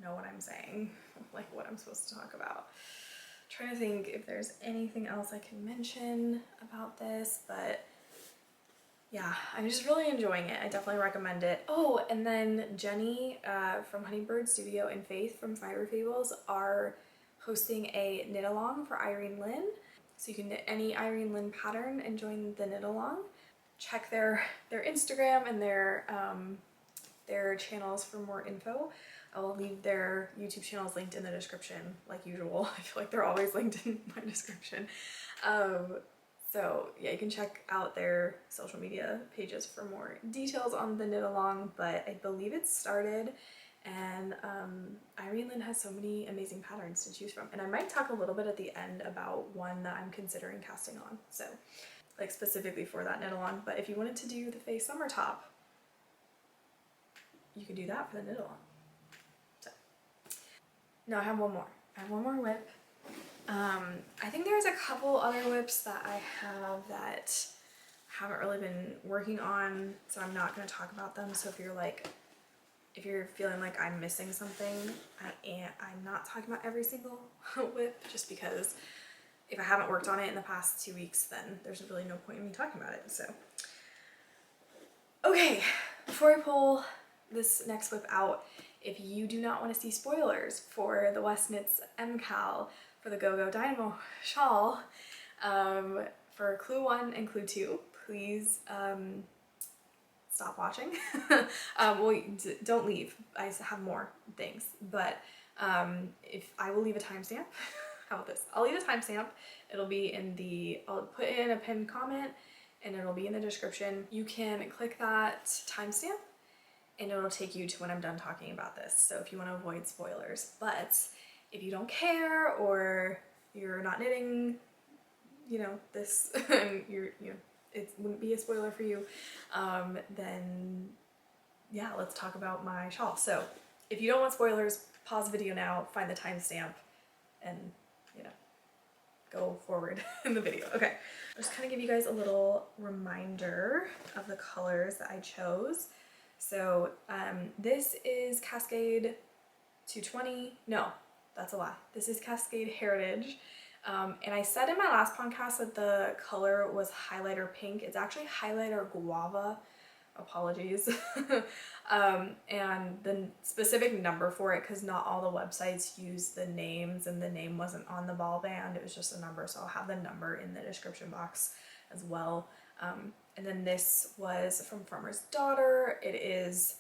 know what I'm saying, like what I'm supposed to talk about. I'm trying to think if there's anything else I can mention about this, but yeah, I'm just really enjoying it. I definitely recommend it. Oh, and then Jenny from Honeybird Studio and Faith from Fiber Fables are hosting a knit along for Irene Lynn. So you can knit any Irene Lynn pattern and join the knit along. Check their Instagram and their channels for more info. I will leave their YouTube channels linked in the description like usual. I feel like they're always linked in my description. So yeah, you can check out their social media pages for more details on the knit along, but I believe it started, and Irene Lynn has so many amazing patterns to choose from. And I might talk a little bit at the end about one that I'm considering casting on, so like specifically for that knit along. But if you wanted to do the Faye Summer top, you could do that for the knit along. So, no, I have one more. I have one more whip. I think there's a couple other whips that I have that I haven't really been working on, so I'm not going to talk about them. So if you're feeling like I'm missing something, I'm not talking about every single whip, just because if I haven't worked on it in the past 2 weeks, then there's really no point in me talking about it. So, okay, before I pull this next whip out, if you do not want to see spoilers for the Westknits Cowl for the Go-Go Dynamo shawl, for Clue 1 and Clue 2, please stop watching. Well, don't leave. I have more things, but if I will leave a timestamp. How about this? I'll leave a timestamp. It'll be in the, I'll put in a pinned comment and it'll be in the description. You can click that timestamp and it'll take you to when I'm done talking about this. So if you want to avoid spoilers, but if you don't care or you're not knitting, you know, this, and it wouldn't be a spoiler for you, then yeah, let's talk about my shawl. So if you don't want spoilers, pause the video now, find the timestamp, and you know, go forward in the video. Okay, I'll just kind of give you guys a little reminder of the colors that I chose. So this is Cascade 220. No, that's a lie. This is Cascade Heritage. And I said in my last podcast that the color was highlighter pink. It's actually highlighter guava. Apologies. And the specific number for it, because not all the websites use the names and the name wasn't on the ball band, it was just a number, so I'll have the number in the description box as well. And then this was from Farmer's Daughter. It is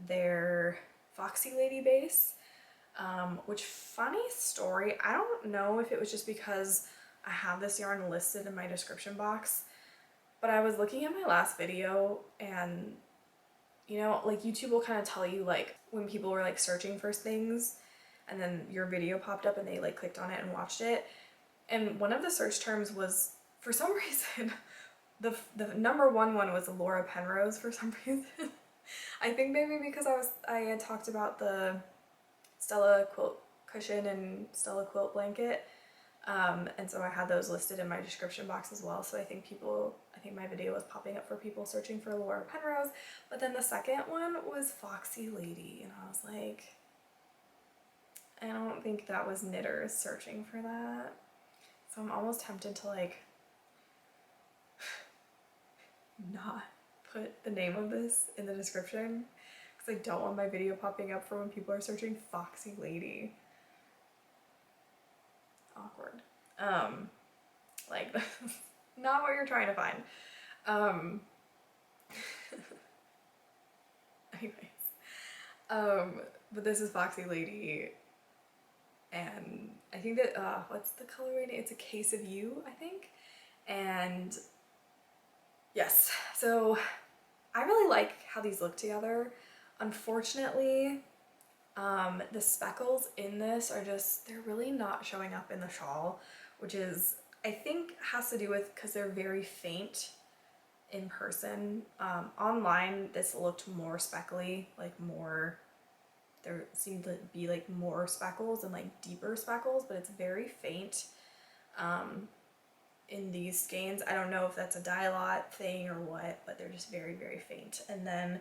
their Foxy Lady base, which, funny story, I don't know if it was just because I have this yarn listed in my description box, but I was looking at my last video and, you know, like YouTube will kind of tell you like when people were like searching for things and then your video popped up and they like clicked on it and watched it. And one of the search terms was, for some reason, the number one was Laura Penrose for some reason. I think maybe because I had talked about the Stella quilt cushion and Stella quilt blanket. And so I had those listed in my description box as well. So I think my video was popping up for people searching for Laura Penrose. But then the second one was Foxy Lady. And I was like, I don't think that was knitters searching for that. So I'm almost tempted to like not put the name of this in the description because I don't want my video popping up for when people are searching Foxy Lady. Awkward. Like, not what you're trying to find. Anyways, but this is Foxy Lady, and I think that, what's the colorway name? It's A Case of You, I think. And yes, so I really like how these look together. Unfortunately, the speckles in this are just, they're really not showing up in the shawl, which is, I think has to do with because they're very faint in person. Online, this looked more speckly, like more, there seemed to be like more speckles and like deeper speckles, but it's very faint in these skeins. I don't know if that's a dye lot thing or what, but they're just very, very faint. And then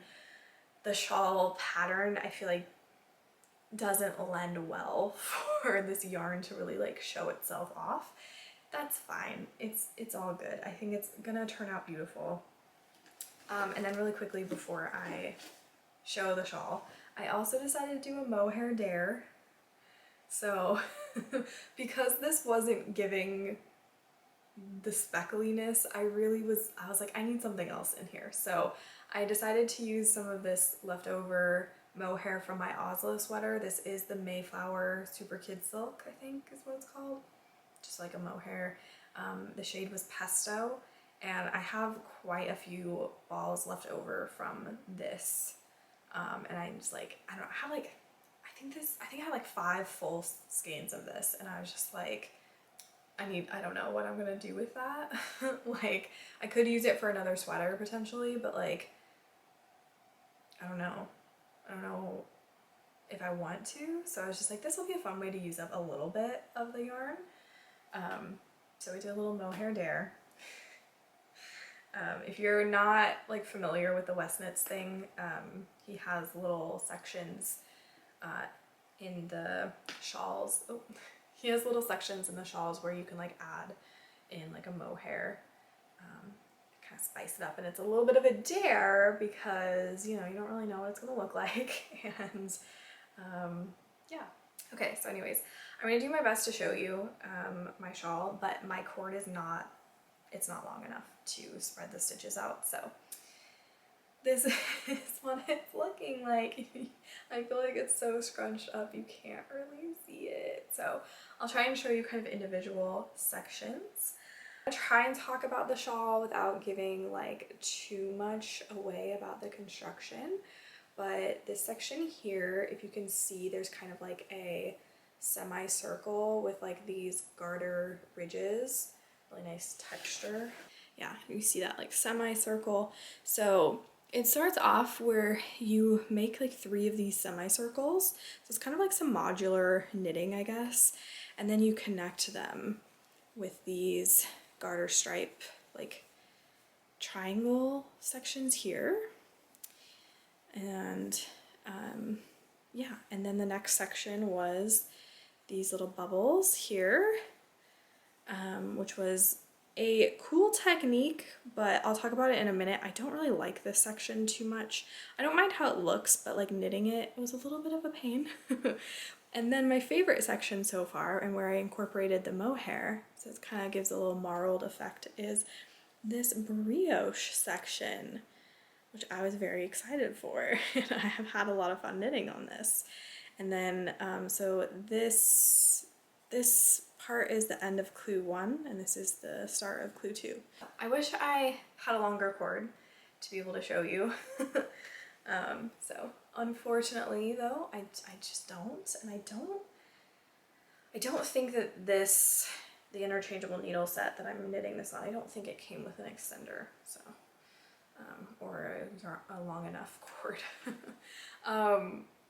the shawl pattern, I feel like doesn't lend well for this yarn to really like show itself off. That's fine. It's all good. I think it's gonna turn out beautiful. And then really quickly before I show the shawl, I also decided to do a mohair dare. So because this wasn't giving the speckliness, I was like, I need something else in here. So I decided to use some of this leftover mohair from my Oslo sweater. This is the Mayflower Super Kid Silk, I think is what it's called. Just like a mohair. The shade was Pesto, and I have quite a few balls left over from this. And I'm just like, I don't know, I have like, I think I have like 5 full skeins of this, and I was just like, I don't know what I'm gonna do with that. Like, I could use it for another sweater potentially, but like, I don't know. I don't know if I want to, so I was just like, this will be a fun way to use up a little bit of the yarn. So we did a little mohair dare. If you're not like familiar with the Westknits thing, he has little sections in the shawls. Oh, he has little sections in the shawls where you can like add in like a mohair, kind of spice it up, and it's a little bit of a dare because, you know, you don't really know what it's gonna look like. And yeah. Okay, so anyways, I'm gonna do my best to show you my shawl, but my cord is not, it's not long enough to spread the stitches out. So this is what it's looking like. I feel like it's so scrunched up you can't really see it. So I'll try and show you kind of individual sections. I'll try and talk about the shawl without giving like too much away about the construction. But this section here, if you can see, there's kind of like a semicircle with like these garter ridges. Really nice texture. Yeah, you see that like semicircle. So it starts off where you make like 3 of these semicircles. So it's kind of like some modular knitting, I guess. And then you connect them with these garter stripe like triangle sections here. And yeah, and then the next section was these little bubbles here, which was a cool technique, but I'll talk about it in a minute. I don't really like this section too much. I don't mind how it looks, but like knitting it was a little bit of a pain. And then my favorite section so far, and where I incorporated the mohair, so it kind of gives a little marled effect, is this brioche section, which I was very excited for. And I have had a lot of fun knitting on this. And then, so this part is the end of clue 1, and this is the start of clue 2. I wish I had a longer cord to be able to show you. So unfortunately though, I just don't, and I don't think that the interchangeable needle set that I'm knitting this on, I don't think it came with an extender, so, or a long enough cord.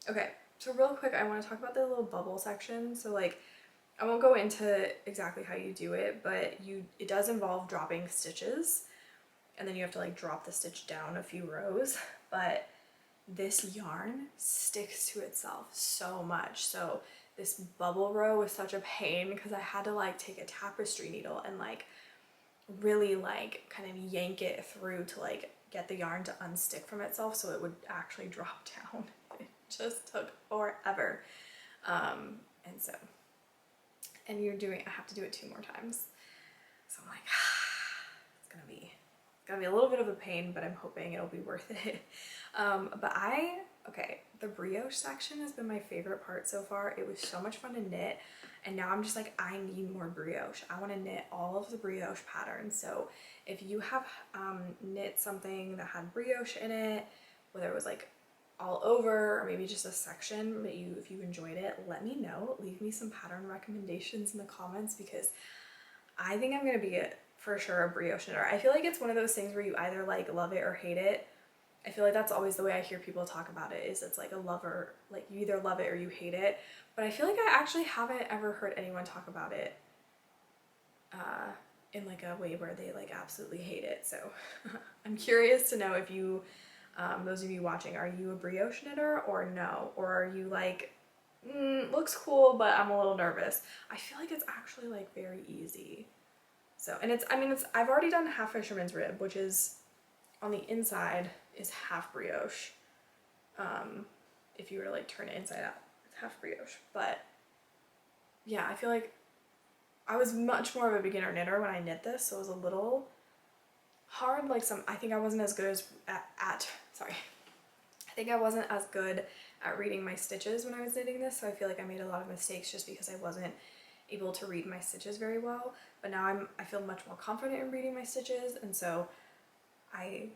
Okay, so real quick, I want to talk about the little bubble section. So like, I won't go into exactly how you do it, but it does involve dropping stitches, and then you have to like drop the stitch down a few rows, but this yarn sticks to itself so much. So this bubble row was such a pain because I had to like take a tapestry needle and like really like kind of yank it through to like get the yarn to unstick from itself so it would actually drop down. It just took forever. And I have to do it 2 more times. So I'm like, it's gonna be a little bit of a pain, but I'm hoping it'll be worth it. Okay, the brioche section has been my favorite part so far. It was so much fun to knit, and now I'm just like, I need more brioche. I want to knit all of the brioche patterns. So if you have knit something that had brioche in it, whether it was like all over or maybe just a section that if you enjoyed it, let me know. Leave me some pattern recommendations in the comments, because I think I'm gonna be for sure a brioche knitter. I feel like it's one of those things where you either like love it or hate it. I feel like that's always the way I hear people talk about it, is it's like a lover, like you either love it or you hate it. But I feel like I actually haven't ever heard anyone talk about it in like a way where they like absolutely hate it. So I'm curious to know if you, those of you watching, are you a brioche knitter or no? Or are you like, looks cool, but I'm a little nervous? I feel like it's actually like very easy. So, and I've already done half fisherman's rib, which is on the inside is half brioche. If you were to like turn it inside out, it's half brioche. But yeah, I feel like I was much more of a beginner knitter when I knit this, so it was a little hard. Like I think I wasn't as good I think I wasn't as good at reading my stitches when I was knitting this, so I feel like I made a lot of mistakes just because I wasn't able to read my stitches very well. But now I feel much more confident in reading my stitches, and so I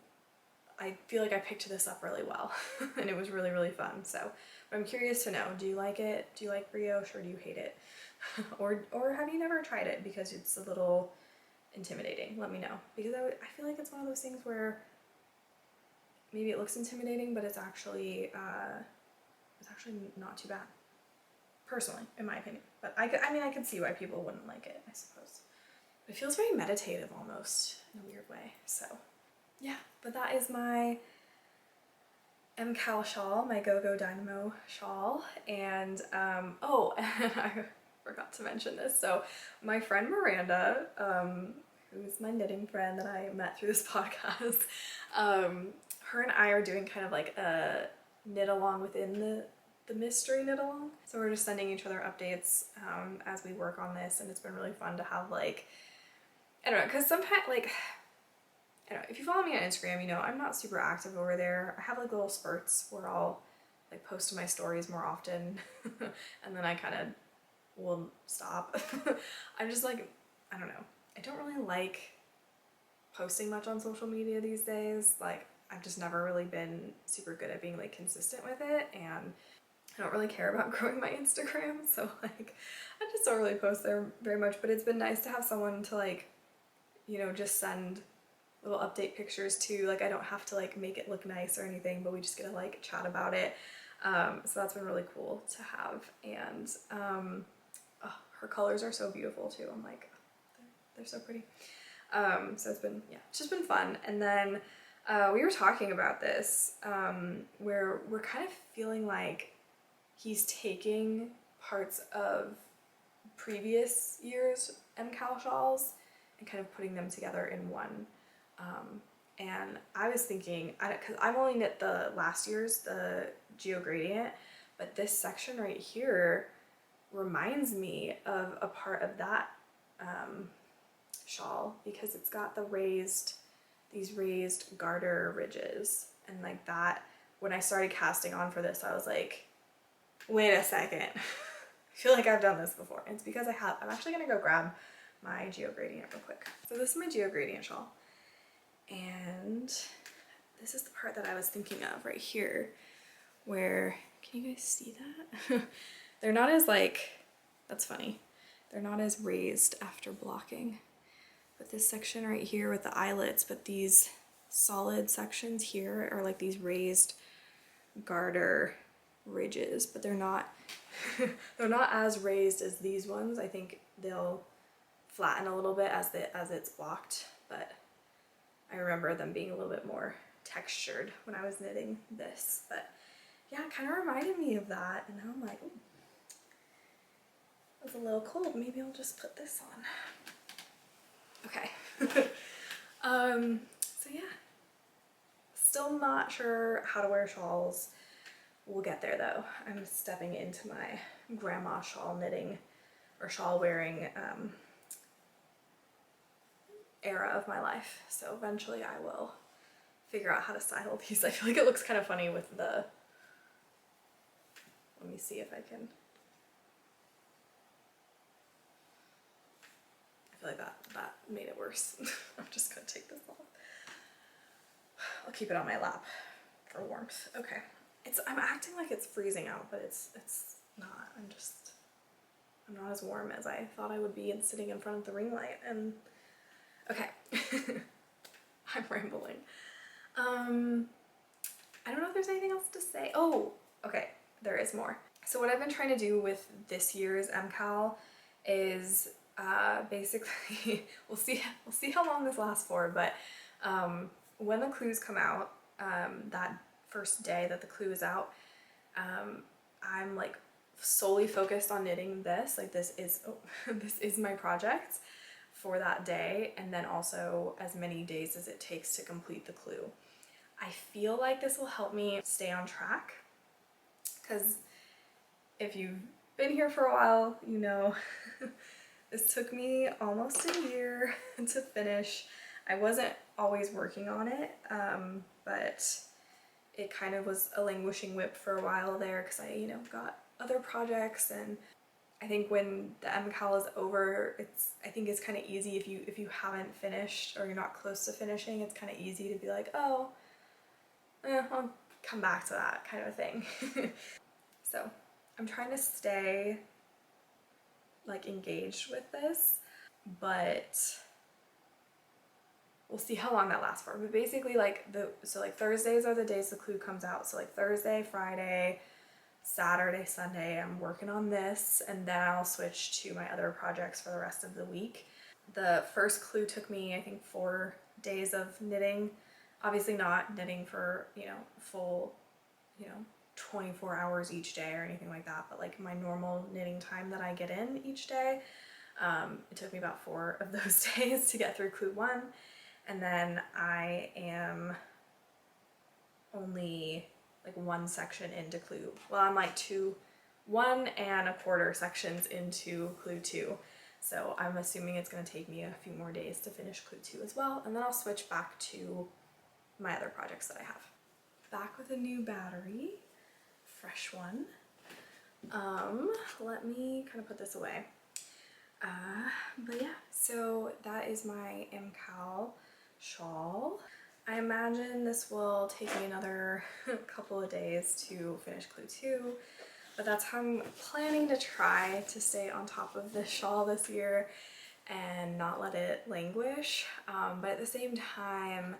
feel like I picked this up really well. And it was really, really fun. So I'm curious to know, do you like it? Do you like brioche, or do you hate it? or have you never tried it because it's a little intimidating? Let me know, because I feel like it's one of those things where maybe it looks intimidating, but it's actually not too bad, personally, in my opinion. But I mean, I could see why people wouldn't like it, I suppose. It feels very meditative almost, in a weird way. So yeah, but that is my Cowl shawl, my Go-Go Dynamo shawl. And oh, and I forgot to mention this. So my friend Miranda, who's my knitting friend that I met through this podcast, her and I are doing kind of like a knit along within the mystery knit along. So we're just sending each other updates as we work on this, and it's been really fun to have, like, I don't know, because sometimes, like, I don't know, if you follow me on Instagram, you know I'm not super active over there. I have like little spurts where I'll like post to my stories more often and then I kind of will stop. I'm just like, I don't know, I don't really like posting much on social media these days. Like, I've just never really been super good at being like consistent with it, and I don't really care about growing my Instagram, so like I just don't really post there very much. But it's been nice to have someone to, like, you know, just send little update pictures to. Like, I don't have to like make it look nice or anything, but we just get to like chat about it. So that's been really cool to have. And oh, her colors are so beautiful too. I'm like, they're so pretty. So it's been, yeah, it's just been fun. And then we were talking about this, where we're kind of feeling like he's taking parts of previous year's Cowl shawls and kind of putting them together in one. And I was thinking, because I've only knit the last year's, the Geo Gradient, but this section right here reminds me of a part of that shawl, because it's got these raised garter ridges, and like that, when I started casting on for this, I was like, wait a second, I feel like I've done this before. And it's because I have. I'm actually gonna go grab my Geo Gradient real quick. So this is my Geo Gradient shawl, and this is the part that I was thinking of right here, where, can you guys see that? They're not as like, that's funny, they're not as raised after blocking, but this section right here with the eyelets, but these solid sections here are like these raised garter ridges, but they're not they're not as raised as these ones. I think they'll flatten a little bit as it's blocked, but I remember them being a little bit more textured when I was knitting this. But yeah, it kind of reminded me of that, and now I'm like, ooh, it's a little cold, maybe I'll just put this on. Okay. So yeah, still not sure how to wear shawls. We'll get there though. I'm stepping into my grandma shawl knitting or shawl wearing era of my life. So eventually I will figure out how to style these. I feel like it looks kind of funny with the, let me see if I can, I feel like that made it worse. I'm just gonna take this off. I'll keep it on my lap for warmth. Okay. I'm acting like it's freezing out, but it's not. I'm not as warm as I thought I would be and sitting in front of the ring light. And okay. I'm rambling. I don't know if there's anything else to say. Oh, okay, there is more. So what I've been trying to do with this year's Cowl is basically we'll see how long this lasts for, but when the clues come out, that first day that the clue is out, I'm like solely focused on knitting this. Like, this is this is my project for that day, and then also as many days as it takes to complete the clue. I feel like this will help me stay on track, because if you've been here for a while, you know this took me almost a year to finish. I wasn't always working on it, but it kind of was a languishing whip for a while there, because I, you know, got other projects. And I think when the Cowl is over, I think it's kind of easy if you haven't finished or you're not close to finishing, it's kind of easy to be like, oh, I'll come back to that kind of thing. So I'm trying to stay like engaged with this, but we'll see how long that lasts for. But basically like like Thursdays are the days the Clow comes out. So like Thursday, Friday, Saturday, Sunday, I'm working on this, and then I'll switch to my other projects for the rest of the week. The first Clow took me, I think, 4 days of knitting. Obviously not knitting for, you know, full, you know, 24 hours each day or anything like that, but like my normal knitting time that I get in each day. It took me about 4 of those days to get through Clow 1, and then I am only like 1 section into Clow. Well, I'm like 1 1/4 sections into Clow 2. So I'm assuming it's going to take me a few more days to finish Clow 2 as well, and then I'll switch back to my other projects that I have. Back with a new battery, fresh one. Let me kind of put this away. But yeah, so that is my Cowl shawl. I imagine this will take me another couple of days to finish Clow 2, but that's how I'm planning to try to stay on top of this shawl this year and not let it languish. But at the same time,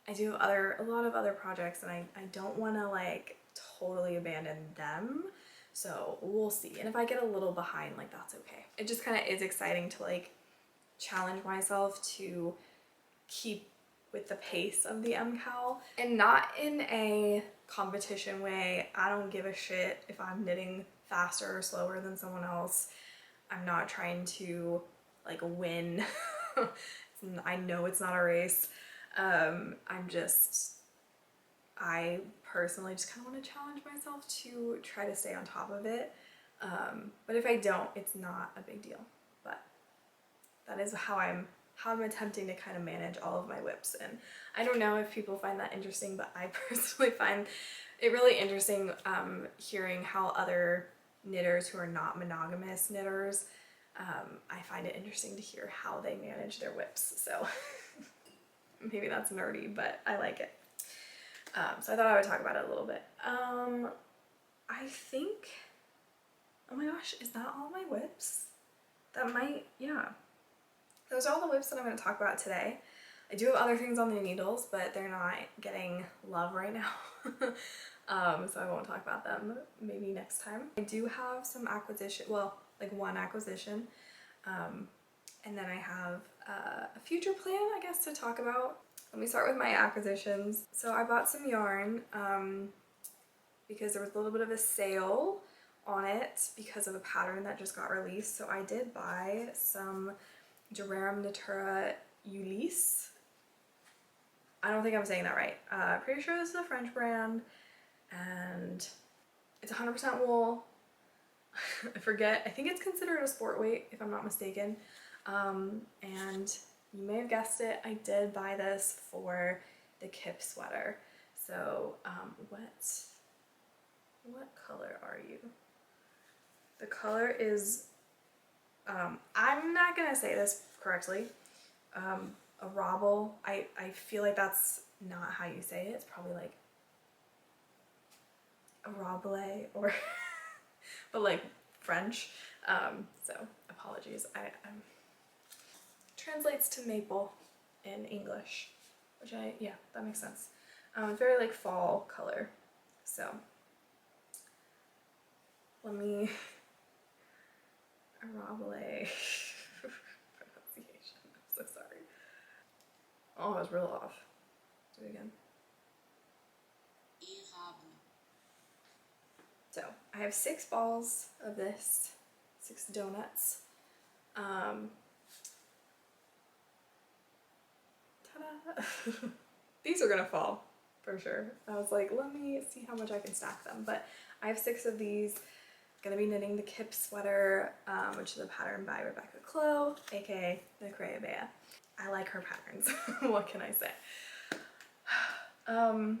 I do a lot of other projects, and I don't want to like totally abandon them. So we'll see. And if I get a little behind, like that's okay. It just kind of is exciting to like challenge myself to keep with the pace of the Cowl, and not in a competition way. I don't give a shit if I'm knitting faster or slower than someone else. I'm not trying to like win. I know it's not a race. I personally just kind of want to challenge myself to try to stay on top of it. But if I don't, it's not a big deal. But that is how I'm attempting to kind of manage all of my whips. And I don't know if people find that interesting, but I personally find it really interesting hearing how other knitters who are not monogamous knitters, I find it interesting to hear how they manage their whips. So maybe that's nerdy, but I like it. So I thought I would talk about it a little bit. I think, oh my gosh, is that all my whips? That might, yeah. Those are all the whips that I'm going to talk about today. I do have other things on the needles, but they're not getting love right now. So I won't talk about them, maybe next time. I do have some acquisition, well, like 1 acquisition. And then I have a future plan, I guess, to talk about. Let me start with my acquisitions. So I bought some yarn because there was a little bit of a sale on it because of a pattern that just got released. So I did buy some Durarum Natura Ulysse. I don't think I'm saying that right. Pretty sure this is a French brand, and it's 100% wool. I forget. I think it's considered a sport weight if I'm not mistaken. And you may have guessed it, I did buy this for the Kip sweater. So what color are you? The color is, I'm not gonna say this correctly, a robble. I feel like that's not how you say it. It's probably like a robble or but like French. So apologies. I'm translates to maple in English, which yeah, that makes sense. It's very like fall color. So let me Arable pronunciation. I'm so sorry. Oh, I was real off. Do it again. So I have 6 balls of this, 6 donuts. Ta-da! These are gonna fall for sure. I was like, let me see how much I can stack them. But I have 6 of these. Gonna be knitting the Kip sweater, which is a pattern by Rebecca Clow, aka the Crayabea. I like her patterns. What can I say?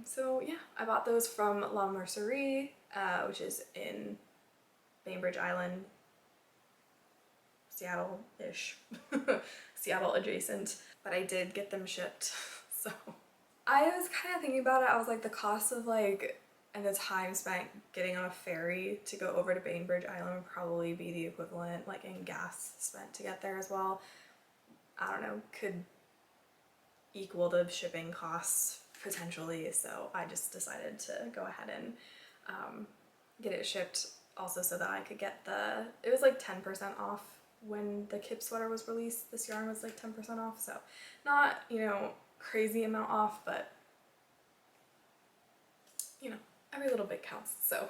So yeah, I bought those from La Mercerie, which is in Bainbridge Island, Seattle-ish, Seattle adjacent, but I did get them shipped. So I was kind of thinking about it. I was like, the cost of like, and the time spent getting on a ferry to go over to Bainbridge Island would probably be the equivalent, like in gas spent to get there as well. I don't know, could equal the shipping costs potentially, so I just decided to go ahead and get it shipped also so that I could get it was like 10% off when the Kip sweater was released. This yarn was like 10% off, so not, you know, crazy amount off, but you know, every little bit counts. So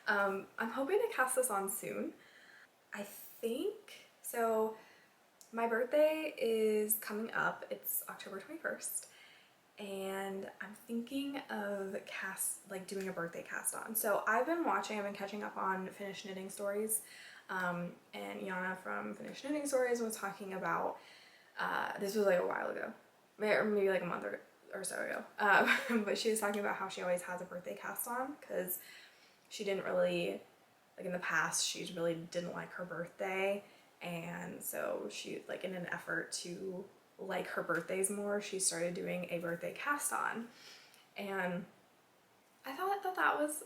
I'm hoping to cast this on soon. I think, so my birthday is coming up. It's October 21st. And I'm thinking of doing a birthday cast on. So I've been catching up on Finished Knitting Stories, and Yana from Finished Knitting Stories was talking about, this was like a while ago, or maybe like a month or so ago, but she was talking about how she always has a birthday cast on because she didn't really, like in the past, she really didn't like her birthday, and so she, like in an effort to like her birthdays more, she started doing a birthday cast on, and I thought that that was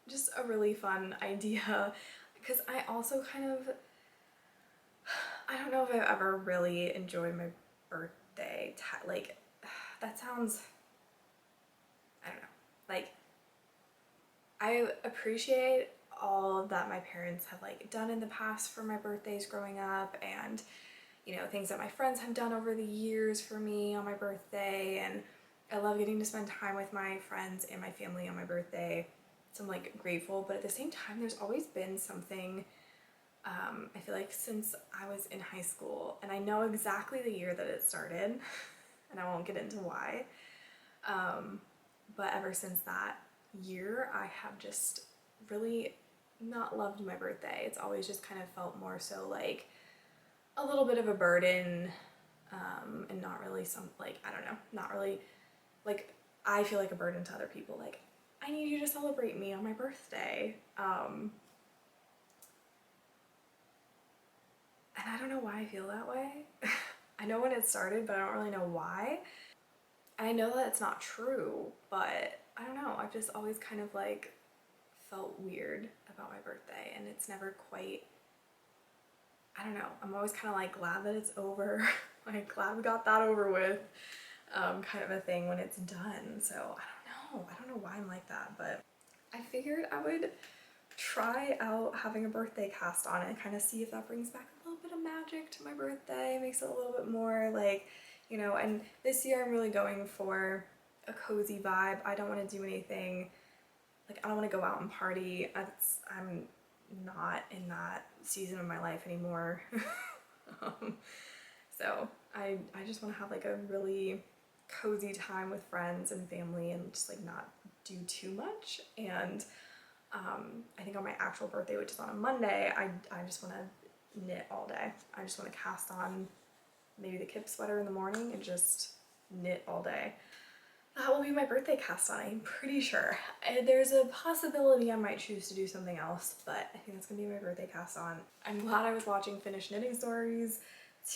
just a really fun idea because I also kind of, I don't know if I've ever really enjoyed my birthday, like that sounds, I don't know, like I appreciate all that my parents have like done in the past for my birthdays growing up, and you know, things that my friends have done over the years for me on my birthday, and I love getting to spend time with my friends and my family on my birthday, so I'm like grateful. But at the same time, there's always been something, I feel like since I was in high school, and I know exactly the year that it started, and I won't get into why, but ever since that year, I have just really not loved my birthday. It's always just kind of felt more so like a little bit of a burden, and not really I don't know, not really, like, I feel like a burden to other people, like, I need you to celebrate me on my birthday, and I don't know why I feel that way. I know when it started, but I don't really know why. I know that it's not true, but I don't know, I've just always kind of like felt weird about my birthday, and it's never quite, I don't know, I'm always kind of like glad that it's over, like glad we got that over with, kind of a thing when it's done. So I don't know why I'm like that, but I figured I would try out having a birthday cast on and kind of see if that brings back a little bit of magic to my birthday, makes it a little bit more like, you know, and this year I'm really going for a cozy vibe. I don't want to do anything, like I don't want to go out and party. I'm not in that season of my life anymore. So I just want to have like a really cozy time with friends and family and just like not do too much. And I think on my actual birthday, which is on a Monday, I just want to knit all day. I just want to cast on maybe the Kip sweater in the morning and just knit all day. That will be my birthday cast on, I'm pretty sure. There's a possibility I might choose to do something else, but I think that's gonna be my birthday cast on. I'm glad I was watching Finished Knitting Stories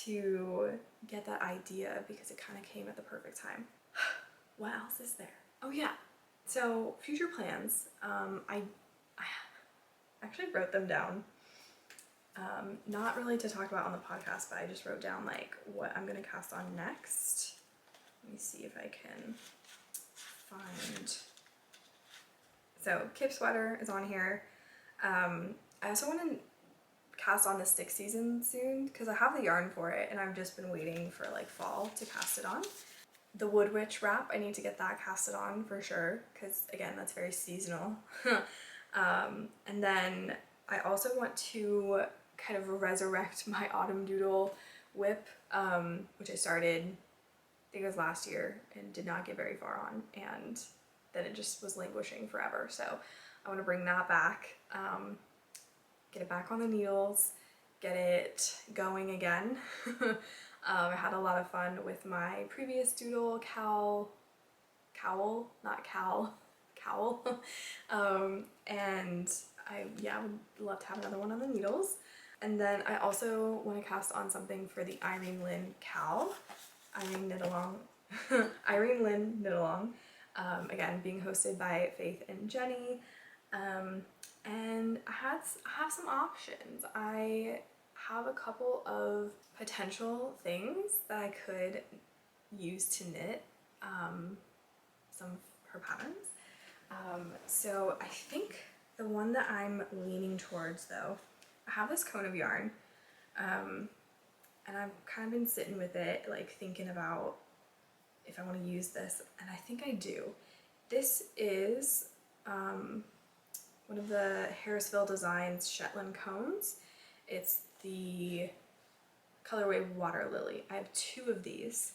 to get that idea because it kind of came at the perfect time. What else is there? Oh yeah, so future plans. I actually wrote them down. Not really to talk about on the podcast, but I just wrote down like what I'm gonna cast on next. Let me see if I can find. So Kip sweater is on here. I also want to cast on the stick season soon because I have the yarn for it and I've just been waiting for like fall to cast it on. The Wood Witch wrap, I need to get that casted on for sure because again, that's very seasonal. And then I also want to kind of resurrect my Autumn Doodle whip, which I started, I think it was last year, and did not get very far on, and then it just was languishing forever. So I want to bring that back, get it back on the needles, get it going again. I had a lot of fun with my previous doodle, Cowl, not Cowl, Cowl, and I would love to have another one on the needles. And then I also want to cast on something for the Irene Lynn Cowl, Irene Knit Along, Irene Lynn Knit Along, again being hosted by Faith and Jenny, and I have some options. I have a couple of potential things that I could use to knit some of her patterns. So I think the one that I'm leaning towards though, I have this cone of yarn, and I've kind of been sitting with it, like thinking about if I want to use this, and I think I do. This is one of the Harrisville Designs Shetland cones. It's the colorway Water Lily. I have 2 of these,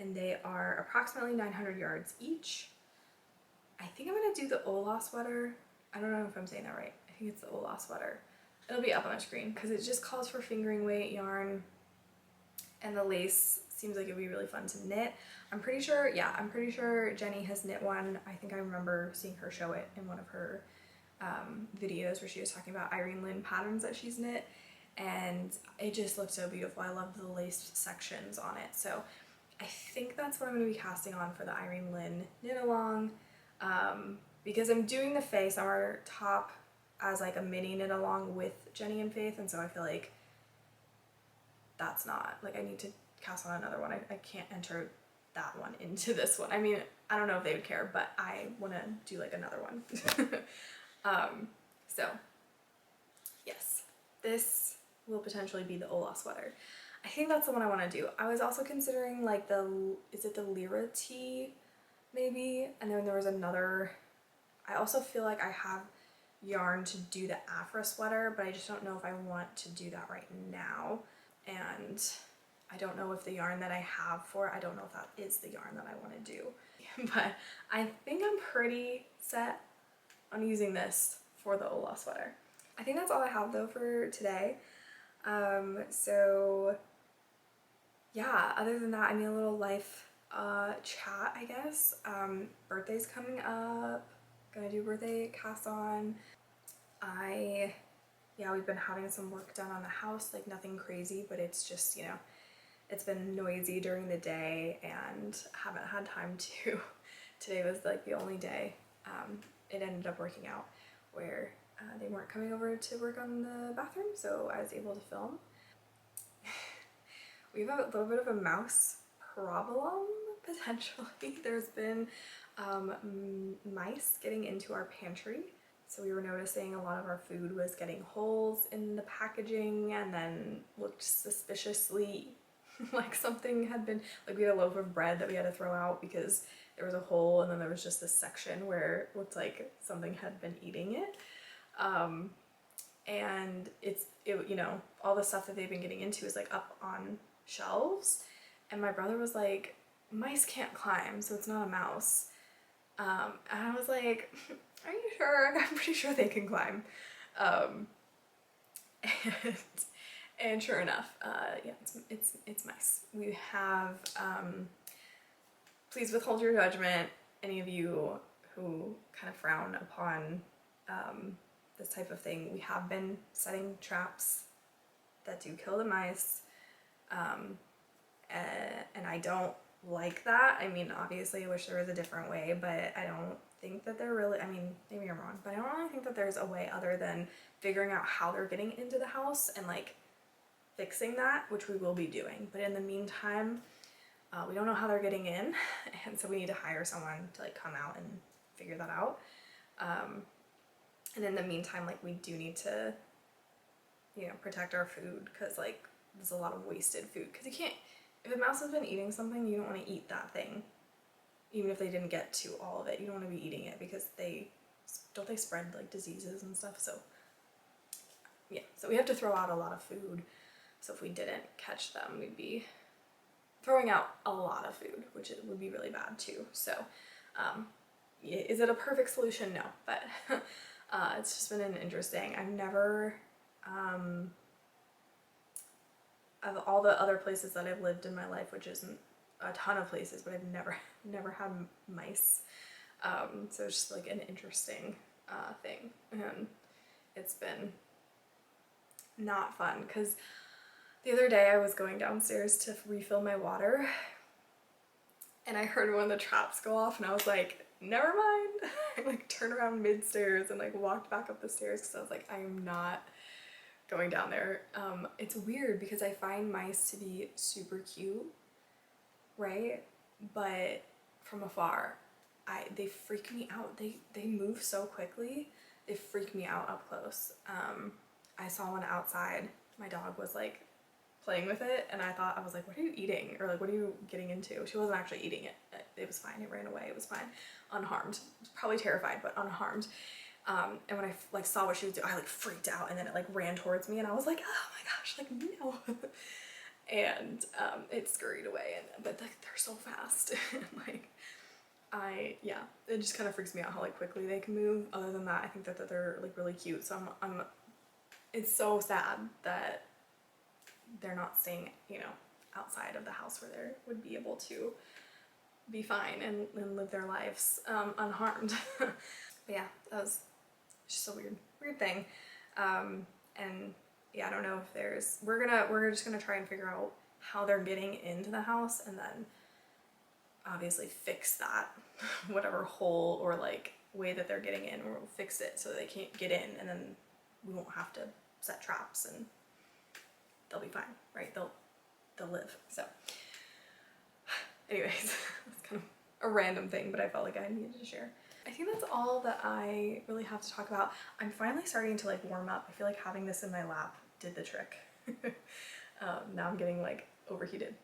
and they are approximately 900 yards each. I think I'm gonna do the Ola sweater. I don't know if I'm saying that right. I think it's the Ola sweater. It'll be up on my screen because it just calls for fingering weight yarn, and the lace seems like it'd be really fun to knit. I'm pretty sure Jenny has knit one. I think I remember seeing her show it in one of her videos where she was talking about Irene Lynn patterns that she's knit, and it just looked so beautiful. I love the lace sections on it, so I think that's what I'm going to be casting on for the Irene Lynn knit along, because I'm doing the Faye summer top as like a mini knit along with Jenny and Faith, and so I feel like that's not, like, I need to cast on another one. I can't enter that one into this one. I mean, I don't know if they would care, but I want to do like another one. So yes, this will potentially be the Ola sweater. I think that's the one I want to do. I was also considering like is it the Lyra tee maybe? And then there was another, I also feel like I have yarn to do the Afra sweater, but I just don't know if I want to do that right now. And I don't know if the yarn that I have for it, I don't know if that is the yarn that I want to do. But I think I'm pretty set on using this for the Ola sweater. I think that's all I have though for today. So yeah, other than that, I mean, a little life chat, I guess. Birthday's coming up, gonna do birthday cast on. Yeah, we've been having some work done on the house, like nothing crazy, but it's just, you know, it's been noisy during the day and haven't had time to. Today was like the only day it ended up working out where they weren't coming over to work on the bathroom, so I was able to film. We have a little bit of a mouse problem, potentially. There's been mice getting into our pantry. So we were noticing a lot of our food was getting holes in the packaging and then looked suspiciously like something had been, like we had a loaf of bread that we had to throw out because there was a hole, and then there was just this section where it looked like something had been eating it. And it, you know, all the stuff that they've been getting into is like up on shelves. And my brother was like, mice can't climb, so it's not a mouse. And I was like, are you sure? I'm pretty sure they can climb. And sure enough, yeah, it's mice. We have, please withhold your judgment, any of you who kind of frown upon this type of thing. We have been setting traps that do kill the mice, and I don't like that. I mean, obviously I wish there was a different way, but I don't think that there really, I mean, maybe I'm wrong, but I don't really think that there's a way other than figuring out how they're getting into the house and like fixing that, which we will be doing. But in the meantime, we don't know how they're getting in, and so we need to hire someone to like come out and figure that out. And in the meantime, like we do need to, you know, protect our food, because like there's a lot of wasted food, because you can't, if a mouse has been eating something, you don't want to eat that thing. Even if they didn't get to all of it, you don't want to be eating it, because they spread like diseases and stuff. So yeah, so we have to throw out a lot of food. So if we didn't catch them, we'd be throwing out a lot of food, which it would be really bad too. So is it a perfect solution? No, but it's just been an interesting, I've never, of all the other places that I've lived in my life, which isn't a ton of places, but I've never had mice. So it's just like an interesting thing, and it's been not fun, because the other day I was going downstairs to refill my water and I heard one of the traps go off, and I was like, never mind. I like turned around mid-stairs and like walked back up the stairs, because I was like, I am not going down there. It's weird because I find mice to be super cute, right? But from afar, they freak me out. They move so quickly. They freak me out up close. I saw one outside. My dog was like playing with it, and I was like, what are you eating? Or like, what are you getting into? She wasn't actually eating it. It was fine. It ran away. It was fine. Unharmed. Probably terrified, but unharmed. And when I like saw what she was doing, I like freaked out, and then it like ran towards me, and I was like, oh my gosh, like no. And it scurried away, but like they're so fast. Like yeah, it just kind of freaks me out how like quickly they can move. Other than that, I think that they're like really cute. So it's so sad that they're not staying, you know, outside of the house where they would be able to be fine and live their lives unharmed. But yeah, that was just a weird thing. And yeah, I don't know if we're just gonna try and figure out how they're getting into the house, and then obviously fix that whatever hole or like way that they're getting in, or we'll fix it so they can't get in, and then we won't have to set traps and they'll be fine, right? They'll live. So anyways, it's kind of a random thing, but I felt like I needed to share. I think that's all that I really have to talk about. I'm finally starting to like warm up. I feel like having this in my lap did the trick. Now I'm getting like overheated.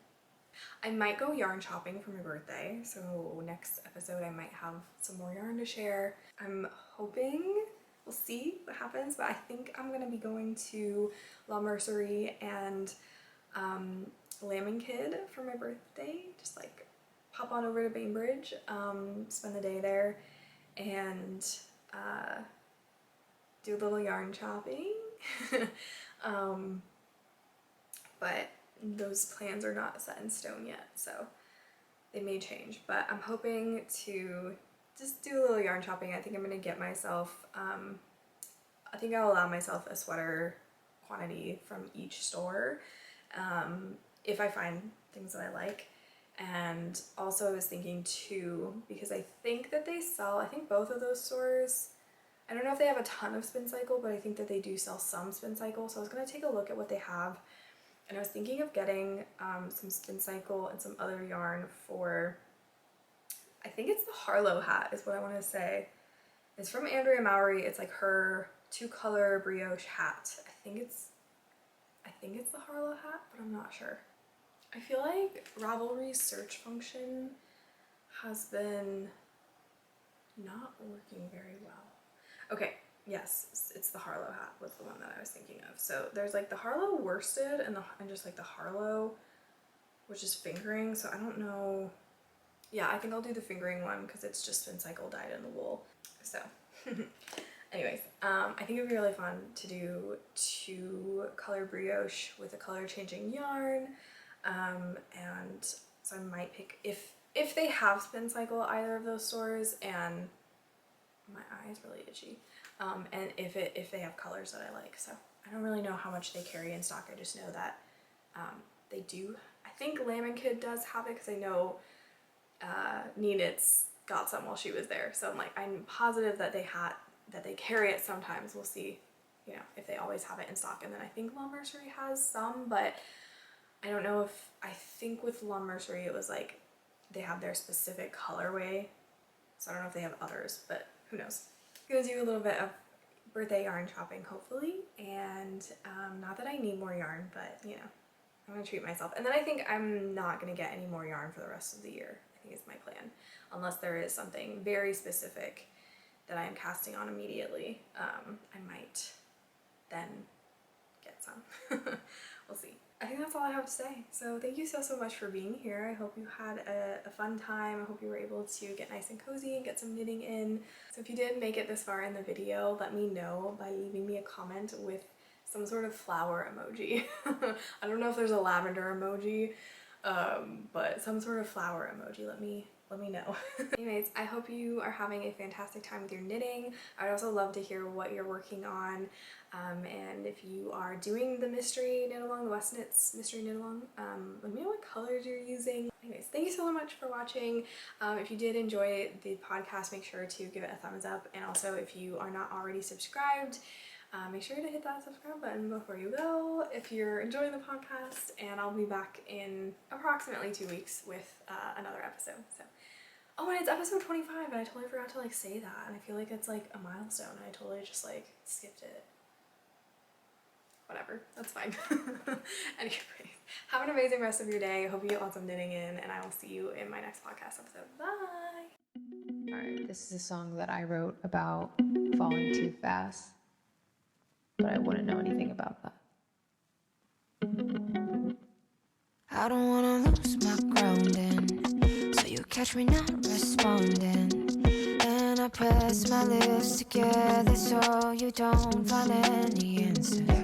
I might go yarn shopping for my birthday, so next episode I might have some more yarn to share. I'm hoping, we'll see what happens, but I think I'm gonna be going to La Mercerie and Kid for my birthday. Just like pop on over to Bainbridge, spend the day there, and do a little yarn shopping. But those plans are not set in stone yet, so they may change. But I'm hoping to just do a little yarn shopping. I think I'm gonna get myself, I think I'll allow myself a sweater quantity from each store, if I find things that I like. And also I was thinking too, because I think that they sell, I think both of those stores, I don't know if they have a ton of Spin Cycle, but I think that they do sell some Spin Cycle. So I was gonna take a look at what they have. And I was thinking of getting some Spin Cycle and some other yarn for, I think it's the Harlow hat is what I want to say. It's from Andrea Mowry. It's like her 2-color brioche hat. I think it's the Harlow hat, but I'm not sure. I feel like Ravelry's search function has been not working very well. Okay. Yes, it's the Harlow hat was the one that I was thinking of. So there's like the Harlow worsted and just like the Harlow, which is fingering. So I don't know. Yeah, I think I'll do the fingering one because it's just Spin Cycle dyed in the wool. So anyways, I think it'd be really fun to do 2-color brioche with a color changing yarn. And so I might pick, if they have Spin Cycle either of those stores, and my eye is really itchy. And if they have colors that I like. So I don't really know how much they carry in stock. I just know that they do. I think Kid does have it because I know Knits got some while she was there. So I'm positive that they carry it sometimes. We'll see, you know, if they always have it in stock. And then I think La Mercerie has some, but I don't know if, I think with La Mercerie it was like they have their specific colorway. So I don't know if they have others, but who knows. I'm gonna do a little bit of birthday yarn shopping hopefully, and not that I need more yarn, but you know, I'm gonna treat myself. And then I think I'm not gonna get any more yarn for the rest of the year. I think it's my plan, unless there is something very specific that I am casting on immediately. I might then get some. We'll see. I think that's all I have to say. So thank you so much for being here. I hope you had a fun time. I hope you were able to get nice and cozy and get some knitting in. So if you did make it this far in the video, let me know by leaving me a comment with some sort of flower emoji. I don't know if there's a lavender emoji, but some sort of flower emoji. Let me know. Anyways, I hope you are having a fantastic time with your knitting. I would also love to hear what you're working on, and if you are doing the mystery knit along, the Westknits mystery knit along, let me know what colors you're using. Anyways, thank you so much for watching. If you did enjoy the podcast, make sure to give it a thumbs up, and also if you are not already subscribed, Make sure to hit that subscribe button before you go if you're enjoying the podcast, and I'll be back in approximately 2 weeks with another episode. So, oh, and it's episode 25, and I totally forgot to like say that, and I feel like it's like a milestone, and I totally just like skipped it. Whatever, that's fine. Anyway, have an amazing rest of your day. Hope you get lots of knitting in, and I will see you in my next podcast episode. Bye! Alright, this is a song that I wrote about falling too fast, but I wouldn't know anything about that. I don't wanna lose my grounding, so you catch me not responding, and I press my lips together so you don't find any answer.